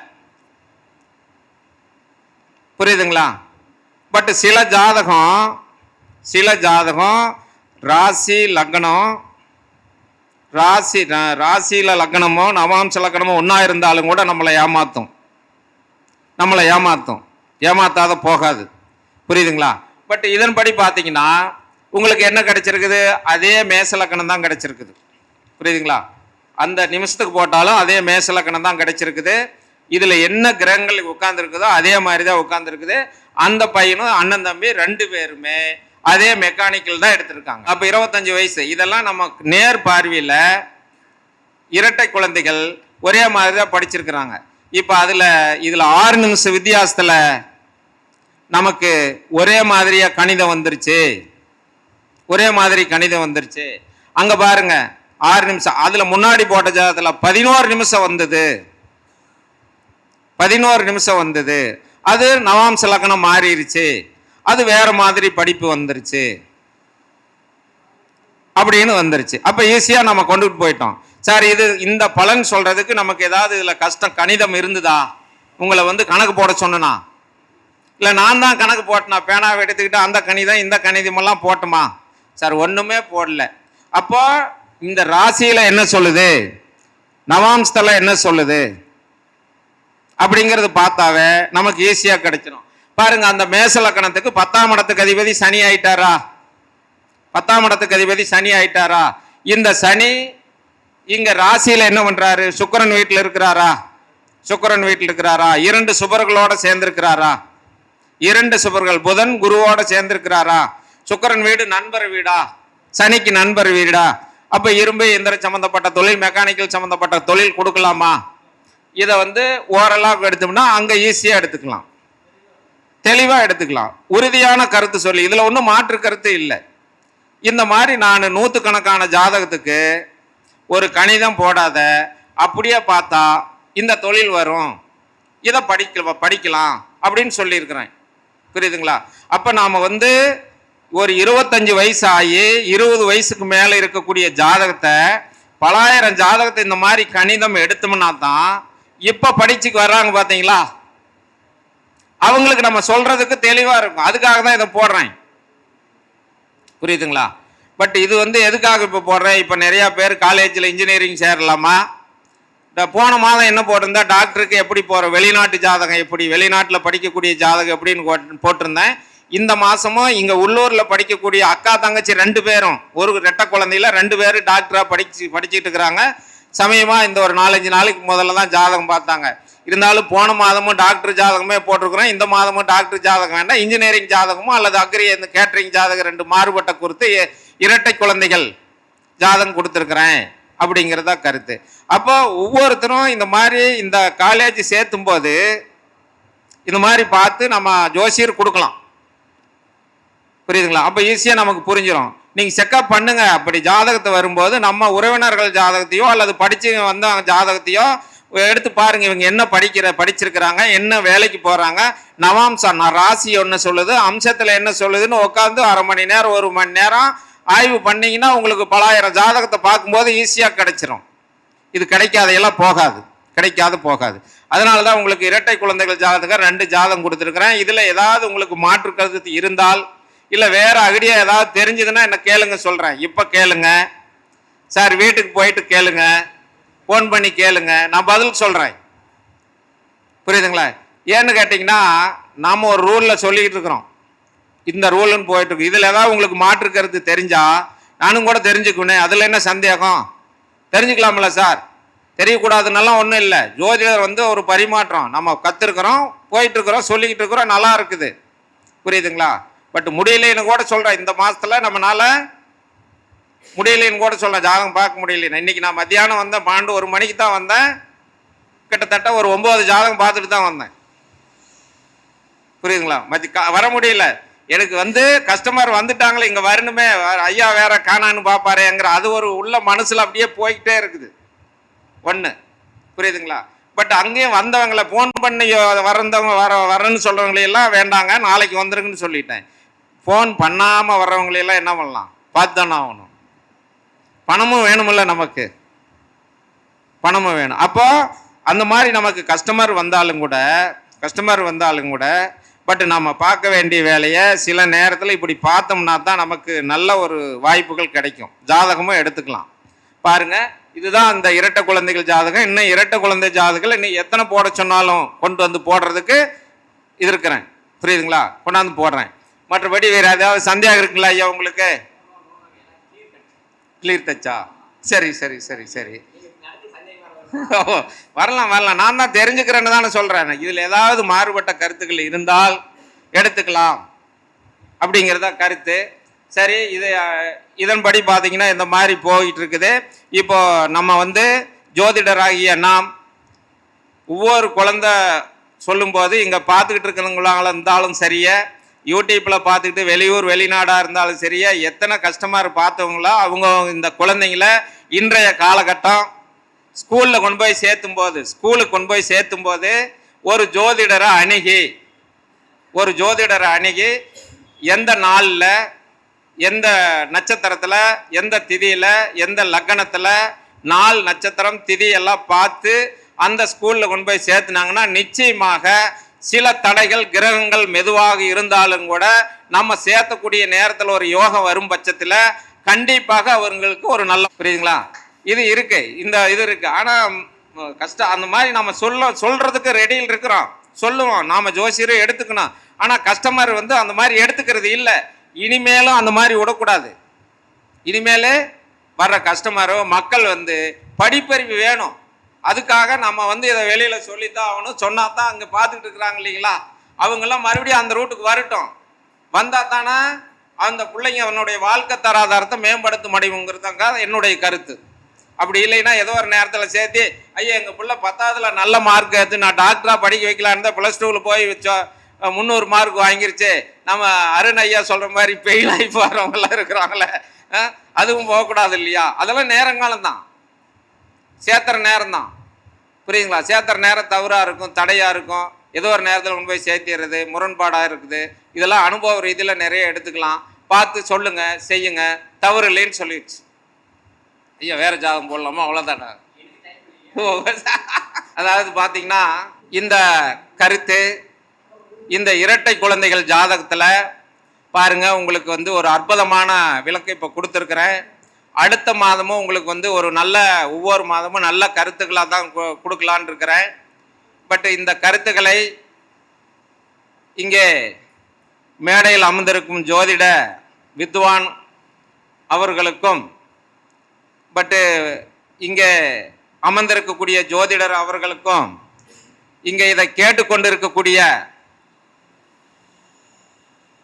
புரியுதுங்களா? பட் சில ஜாதகம் ராசி லக்னம், ராசியில லக்னமோ நவாம்ச லக்னமோ ஒன்னா இருந்தாலும் கூட நம்மளை ஏமாத்தும். ஏமாத்தாத போகாது. புரியுதுங்களா? பட் இதன்படி பார்த்தீங்கன்னா உங்களுக்கு என்ன கிடைச்சிருக்குது? அதே மேச லக்கணம் தான் கிடைச்சிருக்குது. புரியுதுங்களா? அந்த நிமிஷத்துக்கு போட்டாலும் அதே மேச லக்கணம் தான் கிடைச்சிருக்குது. இதுல என்ன கிரகங்கள் உட்கார்ந்துருக்குதோ அதே மாதிரி தான் உட்கார்ந்துருக்குது. அந்த பையனும் அண்ணன் தம்பி 2 பேருமே அதே மெக்கானிக்கல் தான் எடுத்திருக்காங்க. அப்ப 25 வயசு. இதெல்லாம் நம்ம நேர் பார்வையில இரட்டை குழந்தைகள் ஒரே மாதிரி தான் படிச்சிருக்கிறாங்க. இப்ப இதுல 6 நிமிஷம் வித்தியாசத்துல நமக்கு ஒரே மாதிரியா கணிதம் வந்துருச்சு. ஒரே மாதிரி கணிதம் வந்துருச்சு. அங்க பாருங்க 6 நிமிஷம். அதுல முன்னாடி போட்ட ஜாதகத்துல 11 நிமிஷம் வந்தது. 11 நிமிஷம் வந்தது. அது நவாம்ச லக்னம் மாறிடுச்சு. அது வேற மாதிரி படிப்பு வந்துருச்சு அப்படின்னு வந்துருச்சு. அப்ப ஈஸியா நம்ம கொண்டுட்டு போயிட்டோம். சார் இந்த பலன் சொல்றதுக்கு நமக்கு ஏதாவது இதுல கஷ்டம் கணிதம் இருந்ததா? உங்களை கணக்கு போட சொன்னா, இல்ல நான் தான் கணக்கு போட்டனா, பேனாவை எடுத்துக்கிட்டு அந்த கணிதம் இந்த கணிதம் எல்லாம் போட்டுமா? சார் ஒண்ணுமே போடல. அப்போ இந்த ராசியில என்ன சொல்லுது, நவாம்சத்துல என்ன சொல்லுது அப்படிங்கறது பார்த்தாவே நமக்கு ஈஸியா கிடைச்சிடும். பாருங்க, அந்த மேச லக்கணத்துக்கு 10ஆம் இடத்துக்கு அதிபதி சனி ஆயிட்டாரா? 10ஆம் இடத்துக்கு அதிபதி சனி ஆயிட்டாரா? இந்த சனி இங்க ராசியில என்ன பண்றாரு? சுக்கிரன் வீட்டில் இருக்கிறாரா? சுக்கிரன் வீட்டில் இருக்கிறாரா? 2 சுபர்களோட சேர்ந்திருக்கிறாரா? 2 சுபர்கள் புதன் குருவோட சேர்ந்திருக்கிறாரா? சுக்கிரன் வீடு நண்பர் வீடா? சனிக்கு நண்பர் வீடா? அப்ப இரும்பு இயந்திர சம்பந்தப்பட்ட தொழில், மெக்கானிக்கல் சம்பந்தப்பட்ட தொழில் கொடுக்கலாமா? இதை ஓரலாக எடுத்தோம்னா அங்க ஈஸியா எடுத்துக்கலாம், தெளிவா எடுத்துக்கலாம். உறுதியான கருத்து சொல்லி இதுல ஒன்றும் மாற்று கருத்து இல்லை. இந்த மாதிரி நான் 100கணக்கான ஜாதகத்துக்கு ஒரு கணிதம் போடாத அப்படியே பார்த்தா இந்த தொழில் வரும், இதை படிக்கலாம் அப்படின்னு சொல்லியிருக்கிறேன். புரியுதுங்களா? அப்ப நாம ஒரு 25 வயசு ஆகி 20 வயசுக்கு மேல இருக்கக்கூடிய ஜாதகத்தை, பலாயிரம் ஜாதகத்தை இந்த மாதிரி கணிதம் எடுத்தோம்னா தான் இப்ப படிச்சுக்கு வர்றாங்க. பாத்தீங்களா? அவங்களுக்கு நம்ம சொல்றதுக்கு தெளிவா இருக்கும். அதுக்காக தான் இதை போடுறேன். புரியுதுங்களா? பட் இது வந்து எதுக்காக இப்போ போடுறேன், இப்போ நிறைய பேர் காலேஜில் இன்ஜினியரிங் சேரலாமா, இந்த போன மாதம் என்ன போட்டிருந்தா டாக்டருக்கு எப்படி போகிற வெளிநாட்டு ஜாதகம், எப்படி வெளிநாட்டில் படிக்கக்கூடிய ஜாதகம் எப்படின்னு போட்டிருந்தேன். இந்த மாதமும் இங்கே உள்ளூரில் படிக்கக்கூடிய அக்கா தங்கச்சி 2 பேரும், ஒரு ரெட்டை குழந்தையில 2 பேர் டாக்டராக படிச்சுட்டு இருக்கிறாங்க. சமயமாக இந்த ஒரு 4-5 நாளைக்கு முதல்ல தான் ஜாதகம் பார்த்தாங்க. இருந்தாலும் போன மாதமும் டாக்டர் ஜாதகமே போட்டிருக்கிறோம். இந்த மாதமும் டாக்டர் ஜாதகம் வேண்டாம், இன்ஜினியரிங் ஜாதகமும் அல்லது அக்ரி இந்த கேட்டரிங் ஜாதகம் 2 மாறுபட்ட குறித்து இரட்டை குழந்தைகள் ஜாதகம் கொடுத்துருக்குறேன் அப்படிங்கிறதா கருத்து. அப்போ ஒவ்வொருத்தரும் இந்த மாதிரி இந்த காலேஜ் சேர்த்தும் போது இந்த மாதிரி பார்த்து நம்ம ஜோசியர் கொடுக்கலாம். புரியுதுங்களா? அப்போ ஈஸியாக நமக்கு புரிஞ்சிடும். நீங்கள் செக்கப் பண்ணுங்க. அப்படி ஜாதகத்தை வரும்போது நம்ம உறவினர்கள் ஜாதகத்தையோ அல்லது படிச்சு வந்த ஜாதகத்தையோ எடுத்து பாருங்க. இவங்க என்ன படிச்சிருக்கிறாங்க, என்ன வேலைக்கு போறாங்க, நவாம்சம் ராசி ஒன்று சொல்லுது, அம்சத்தில் என்ன சொல்லுதுன்னு உட்காந்து 1/2 மணி நேரம் 1 மணி நேரம் ஆய்வு பண்ணீங்கன்னா உங்களுக்கு பலாயிரம் ஜாதகத்தை பார்க்கும்போது ஈஸியாக கிடைச்சிரும். இது கிடைக்காதையெல்லாம் போகாது. அதனால தான் உங்களுக்கு இரட்டை குழந்தைகள் ஜாதகம் 2 ஜாதகம் கொடுத்துருக்குறேன். இதில் ஏதாவது உங்களுக்கு மாற்று கருத்து இருந்தால் இல்லை வேற ஐடியா ஏதாவது தெரிஞ்சதுன்னா என்ன கேளுங்க, சொல்கிறேன். இப்போ கேளுங்க சார், வீட்டுக்கு போயிட்டு கேளுங்க, ஃபோன் பண்ணி கேளுங்க, நான் பதில் சொல்கிறேன். புரியுதுங்களா? ஏன்னு கேட்டிங்கன்னா நாம் ஒரு ரூலில் சொல்லிக்கிட்டு இருக்கிறோம், இந்த ரூல்னு போயிட்டு இருக்கு. இதில் ஏதாவது உங்களுக்கு மாற்று கருத்து தெரிஞ்சா நானும் கூட தெரிஞ்சுக்கணும். அதில் என்ன சந்தேகம்? தெரிஞ்சுக்கலாம்ல சார். தெரியக்கூடாதுன்னெல்லாம் ஒன்றும் இல்லை. ஜோதிடர் வந்து ஒரு பரிமாற்றம், நம்ம கற்றுருக்குறோம், போயிட்டு இருக்கிறோம், சொல்லிக்கிட்டு இருக்கிறோம், நல்லா இருக்குது. புரியுதுங்களா? பட் முடியலைன்னு கூட சொல்கிறேன். இந்த மாதத்தில் நம்மளால முடியலைன்னு கூட சொல்கிறேன், ஜாதகம் பார்க்க முடியல. இன்னைக்கு நான் மத்தியானம் வந்தேன், 12-1 மணிக்கு தான் வந்தேன். கிட்டத்தட்ட ஒரு 9 ஜாதகம் பார்த்துட்டு தான் வந்தேன். புரியுதுங்களா? வர முடியல. எனக்கு வந்து கஸ்டமர் வந்துட்டாங்களே, இங்கே வரணுமே, ஐயா வேற காணான்னு பார்ப்பாருங்கிற அது ஒரு உள்ள மனசில் அப்படியே போய்கிட்டே இருக்குது ஒன்று. புரியுதுங்களா? பட் அங்கேயும் வந்தவங்களை ஃபோன் பண்ணி வரந்தவங்க வரேன்னு சொல்கிறவங்களையெல்லாம் வேண்டாங்க, நாளைக்கு வந்துருங்கன்னு சொல்லிட்டேன். ஃபோன் பண்ணாமல் வர்றவங்களையெல்லாம் என்ன பண்ணலாம், பார்த்து தானே ஆகணும். பணமும் வேணுமில்ல, நமக்கு பணமும் வேணும். அப்போ அந்த மாதிரி நமக்கு கஸ்டமர் வந்தாலும் கூட பட் நம்ம பார்க்க வேண்டிய வேலையை சில நேரத்தில் இப்படி பார்த்தோம்னா தான் நமக்கு நல்ல ஒரு வாய்ப்புகள் கிடைக்கும். ஜாதகமும் எடுத்துக்கலாம். பாருங்க, இதுதான் அந்த இரட்டை குழந்தைகள் ஜாதகம். இன்னும் இரட்டை குழந்தை ஜாதகங்கள் இன்னும் எத்தனை போட சொன்னாலும் கொண்டு வந்து போடுறதுக்கு இது இருக்கிறேன். புரியுதுங்களா? கொண்டாந்து போடுறேன். மற்றபடி வேறு ஏதாவது சந்தேகம் இருக்குங்களா ஐயா உங்களுக்கு? கிளியர் தச்சா? சரி சரி சரி சரி வரலாம். நான் தான் தெரிஞ்சுக்கிறேன்னு தானே சொல்கிறேன். இதில் ஏதாவது மாறுபட்ட கருத்துக்கள் இருந்தால் எடுத்துக்கலாம் அப்படிங்கிறதா கருத்து. சரி, இதன்படி பார்த்தீங்கன்னா இந்த மாதிரி போயிட்டு இருக்குது. இப்போ நம்ம வந்து ஜோதிடராகிய நாம் ஒவ்வொரு குழந்தை சொல்லும்போது இங்கே பார்த்துக்கிட்டு இருக்கிறவங்களால இருந்தாலும் சரியா, யூடியூப்பில் பார்த்துக்கிட்டு வெளியூர் வெளிநாடாக இருந்தாலும் சரியா, எத்தனை கஸ்டமர் பார்த்தவங்களோ அவங்க இந்த குழந்தைங்கள இன்றைய காலகட்டம் ஸ்கூலுக்கு கொண்டு போய் சேர்த்தும் போது ஒரு ஜோதிடரை அணுகி எந்த நாளில், எந்த நட்சத்திரத்தில், எந்த திதியில், எந்த லக்னத்தில், நாள், நட்சத்திரம், திதி எல்லாம் பார்த்து அந்த ஸ்கூலில் கொண்டு போய் சேர்த்துனாங்கன்னா நிச்சயமாக சில தடைகள் கிரகங்கள் மெதுவாக இருந்தாலும் கூட நம்ம சேர்த்தக்கூடிய நேரத்தில் ஒரு யோகம் வரும் பட்சத்தில் கண்டிப்பாக அவங்களுக்கு ஒரு நல்ல, புரியுதுங்களா? இது இருக்கு, இந்த இது இருக்கு. ஆனால் கஷ்டம் அந்த மாதிரி நம்ம சொல்றதுக்கு ரெடியில் இருக்கிறோம், சொல்லுவோம், நாம ஜோசியரை எடுத்துக்கணும். ஆனால் கஸ்டமர் வந்து அந்த மாதிரி எடுத்துக்கிறது இல்லை. இனிமேலும் அந்த மாதிரி விடக்கூடாது. இனிமேல் வர்ற கஸ்டமரோ மக்கள் வந்து படிப்பறிவு வேணும். அதுக்காக நம்ம வந்து இதை வெளியில் சொல்லித்தான் ஆகணும். சொன்னா தான் அங்கே பார்த்துக்கிட்டு இருக்கிறாங்க இல்லைங்களா, அவங்கெல்லாம் மறுபடியும் அந்த ரூட்டுக்கு வரட்டும். வந்தால் தானே அந்த பிள்ளைங்க அவனுடைய வாழ்க்கை தராதாரத்தை மேம்படுத்த முடியுங்கிறதாங்க என்னுடைய கருத்து. அப்படி இல்லைன்னா ஏதோ ஒரு நேரத்தில் சேர்த்து, ஐயா எங்கள் பிள்ளை 10ஆவதுல நல்ல மார்க் எடுத்து நான் டாக்டராக படிக்க வைக்கலான்னு தான் +2 போய் 300 மார்க் வாங்கிருச்சு, நம்ம அருண் ஐயா சொல்கிற மாதிரி பெயில் ஆகி போகிறவங்களாம் இருக்கிறாங்களே, அதுவும் போகக்கூடாது இல்லையா? அதெல்லாம் நேரங்காலம் தான், சேர்த்துற நேரம் தான். புரியுதுங்களா? சேர்த்துற நேரம் தவறாக இருக்கும், தடையாக இருக்கும், ஏதோ ஒரு நேரத்தில் கொண்டு போய் சேர்த்திடுறது முரண்பாடாக இருக்குது. இதெல்லாம் அனுபவ ரீதியில் நிறைய எடுத்துக்கலாம். பார்த்து சொல்லுங்க, செய்யுங்க, தவறு இல்லைன்னு சொல்லிடுச்சு. ஐயா வேற ஜாதகம் போடலாமா? அவ்வளோதானே. அதாவது பார்த்தீங்கன்னா இந்த கருத்து இந்த இரட்டை குழந்தைகள் ஜாதகத்தில் பாருங்க, உங்களுக்கு வந்து ஒரு அற்புதமான விளக்கம் இப்போ கொடுத்துருக்குறேன். அடுத்த மாதமும் உங்களுக்கு வந்து ஒரு நல்ல ஒவ்வொரு மாதமும் நல்ல கருத்துக்களாக தான் கொடுக்கலான் இருக்கிறேன். பட் இந்த கருத்துக்களை இங்கே மேடையில் அமர்ந்திருக்கும் ஜோதிட வித்வான் அவர்களுக்கும், பட்டு இங்கே அமர்ந்திருக்கக்கூடிய ஜோதிடர் அவர்களுக்கும், இங்கே இதை கேட்டுக்கொண்டு இருக்கக்கூடிய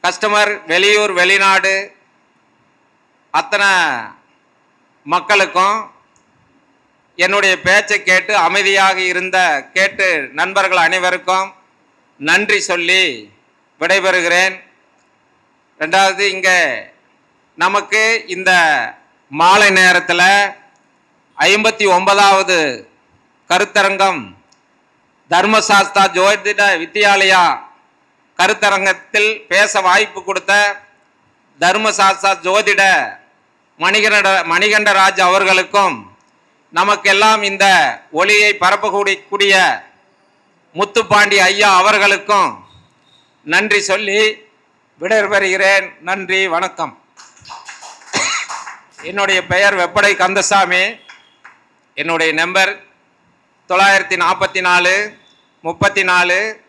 கஸ்டமர் வெளியூர் வெளிநாடு அத்தனை மக்களுக்கும், என்னுடைய பேச்சை கேட்டு அமைதியாக இருந்த கேட்டு நண்பர்கள் அனைவருக்கும் நன்றி சொல்லி விடைபெறுகிறேன். ரெண்டாவது, இங்கே நமக்கு இந்த மாலை நேரத்தில் 59வது கருத்தரங்கம் தர்மசாஸ்தா ஜோதிட வித்யாலயா கருத்தரங்கத்தில் பேச வாய்ப்பு கொடுத்த தர்மசாஸ்தா ஜோதிட மணிகண்டராஜ் அவர்களுக்கும், நமக்கெல்லாம் இந்த ஒளியை பரப்பக்கூடிய முத்துப்பாண்டி ஐயா அவர்களுக்கும் நன்றி சொல்லி விடைபெறுகிறேன். நன்றி, வணக்கம். என்னுடைய பெயர் வெப்படை கந்தசாமி. என்னுடைய நம்பர் 944 34 0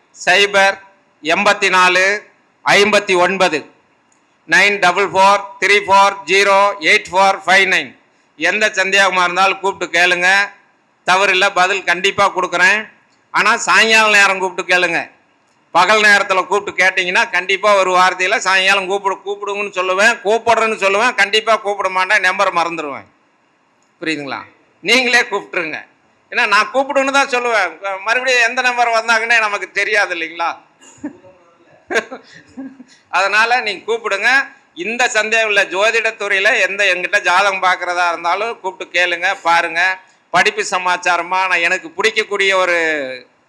84 59 944340845. எந்த சந்தேகமாக இருந்தாலும் கூப்பிட்டு கேளுங்க, தவறில்லை, பதில் கண்டிப்பாக கொடுக்குறேன். ஆனால் சாயங்கால நேரம் கூப்பிட்டு கேளுங்க. பகல் நேரத்தில் கூப்பிட்டு கேட்டிங்கன்னா கண்டிப்பாக ஒரு வார்த்தையில் சாயங்காலம் கூப்பிடுங்கன்னு சொல்லுவேன், கூப்பிடுறேன்னு சொல்லுவேன், கண்டிப்பாக கூப்பிட மாட்டேன், நம்பரை மறந்துடுவேன். புரியுதுங்களா? நீங்களே கூப்பிட்டுருங்க. ஏன்னா நான் கூப்பிடுன்னு தான் சொல்லுவேன், மறுபடியும் எந்த நம்பர் வந்தாங்கன்னே நமக்கு தெரியாது இல்லைங்களா? அதனால் நீங்கள் கூப்பிடுங்க. இந்த சந்தேகம் இல்லை, ஜோதிடத்துறையில் எங்கிட்ட ஜாதகம் பார்க்குறதா இருந்தாலும் கூப்பிட்டு கேளுங்க, பாருங்கள். படிப்பு சமாச்சாரமாக நான் எனக்கு பிடிக்கக்கூடிய ஒரு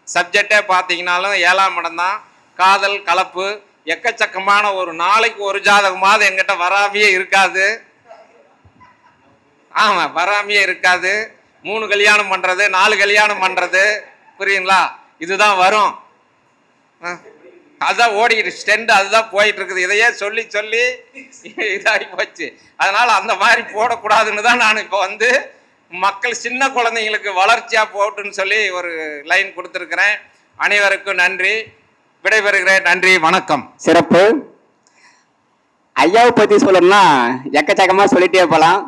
சப்ஜெக்டே பார்த்தீங்கன்னாலும் 7ஆம் இடம் தான். காதல் கலப்பு எக்கச்சக்கமான ஒரு நாளைக்கு ஒரு ஜாதகமாவது எங்கிட்ட வராமையே இருக்காது. ஆமாம், வராமையே இருக்காது. 3 கல்யாணம் பண்ணுறது, 4 கல்யாணம் பண்ணுறது, புரியுங்களா? இதுதான் வரும். அதுதான் ஓடிக்கிட்டு ஸ்டெண்ட், அதுதான் போயிட்டு இருக்குது. இதையே சொல்லி சொல்லி இதாகி போச்சு. அதனால் அந்த மாதிரி போடக்கூடாதுன்னு தான் நான் இப்போ வந்து மக்கள் சின்ன குழந்தைங்களுக்கு வளர்ச்சியாக போட்டுன்னு சொல்லி ஒரு லைன் கொடுத்துருக்கிறேன். அனைவருக்கும் நன்றி, விடைபெறுகிறேன். நன்றி, வணக்கம்.
சிறப்பு. ஐயாவை பற்றி சொல்லணும்னா எக்கச்சக்கமாக சொல்லிட்டே போகலாம்.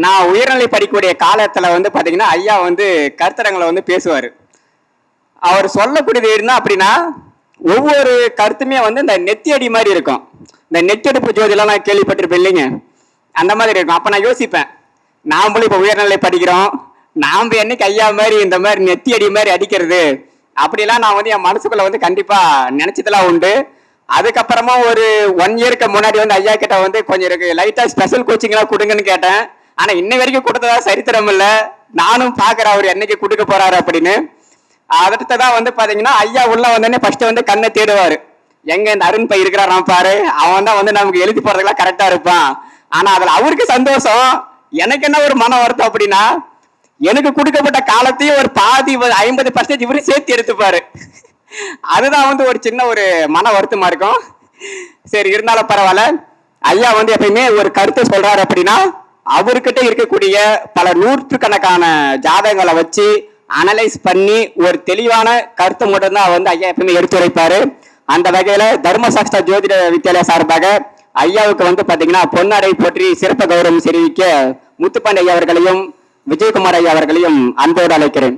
நான் உயர்நிலை படிக்கக்கூடிய காலத்தில் வந்து பார்த்தீங்கன்னா ஐயா வந்து கருத்தரங்களை வந்து பேசுவார். அவர் சொல்லக்கூடியது என்ன அப்படின்னா, ஒவ்வொரு கருத்துமே வந்து இந்த நெத்தியடி மாதிரி இருக்கும். இந்த நெத்தெடுப்பு ஜோதிலாம் நான் கேள்விப்பட்டிருப்பேன் இல்லைங்க, அந்த மாதிரி இருக்கும். அப்போ நான் யோசிப்பேன், நாமளும் இப்போ உயர்நிலை படிக்கிறோம், நாம் என்னைக்கு ஐயா மாதிரி இந்த மாதிரி நெத்தியடி மாதிரி அடிக்கிறது அப்படிலாம் நான் வந்து என் மனசுக்குள்ள வந்து கண்டிப்பாக நினச்சதெல்லாம் உண்டு. அதுக்கப்புறமா ஒரு 1 இயருக்கு முன்னாடி வந்து ஐயா கிட்ட வந்து கொஞ்சம் இருக்கு லைட்டாக ஸ்பெஷல் கோச்சிங்லாம் கொடுங்கன்னு கேட்டேன். ஆனால் இன்ன வரைக்கும் கொடுத்ததா சரித்திரம் இல்லை. நானும் பார்க்குறேன் அவர் என்னைக்கு கொடுக்க போறாரு அப்படின்னு. அடுத்ததான் வந்து பார்த்தீங்கன்னா ஐயா உள்ள வந்தோடனே ஃபர்ஸ்ட் வந்து கண்ணை தேடுவார். எங்க இந்த அருண் பை இருக்கிறாராம் பாரு, அவன் தான் வந்து நமக்கு எழுதி போறதுக்கெல்லாம் கரெக்டா இருப்பான். ஆனால் அதில் அவருக்கு சந்தோஷம், எனக்கு என்ன ஒரு மன வருத்தம் அப்படின்னா, எனக்கு கொடுக்கப்பட்ட காலத்தையும் ஒரு பாதி 50% இவரும் சேர்த்து எடுத்துப்பாரு. அதுதான் வந்து ஒரு சின்ன ஒரு மன வருத்தமா இருக்கும். சரி, இருந்தாலும் பரவாயில்ல. ஐயா வந்து எப்பயுமே ஒரு கருத்தை சொல்றாரு அப்படின்னா, அவர்கிட்ட இருக்கக்கூடிய பல நூற்றுக்கணக்கான ஜாதகங்களை வச்சு அனலைஸ் பண்ணி ஒரு தெளிவான கருத்தை மட்டும்தான் வந்து ஐயா எப்பவுமே எடுத்துரைப்பாரு. அந்த வகையில தர்மசாஸ்திரா ஜோதிட வித்யாலயா சார்பாக ஐயாவுக்கு வந்து பாத்தீங்கன்னா பொன்னாடை போற்றி சிறப்பு கௌரவம் தெரிவிக்க முத்துப்பாண்டி ஐயா அவர்களையும் விஜயகுமார் ஐயா அவர்களையும் அன்போடு அழைக்கிறேன்.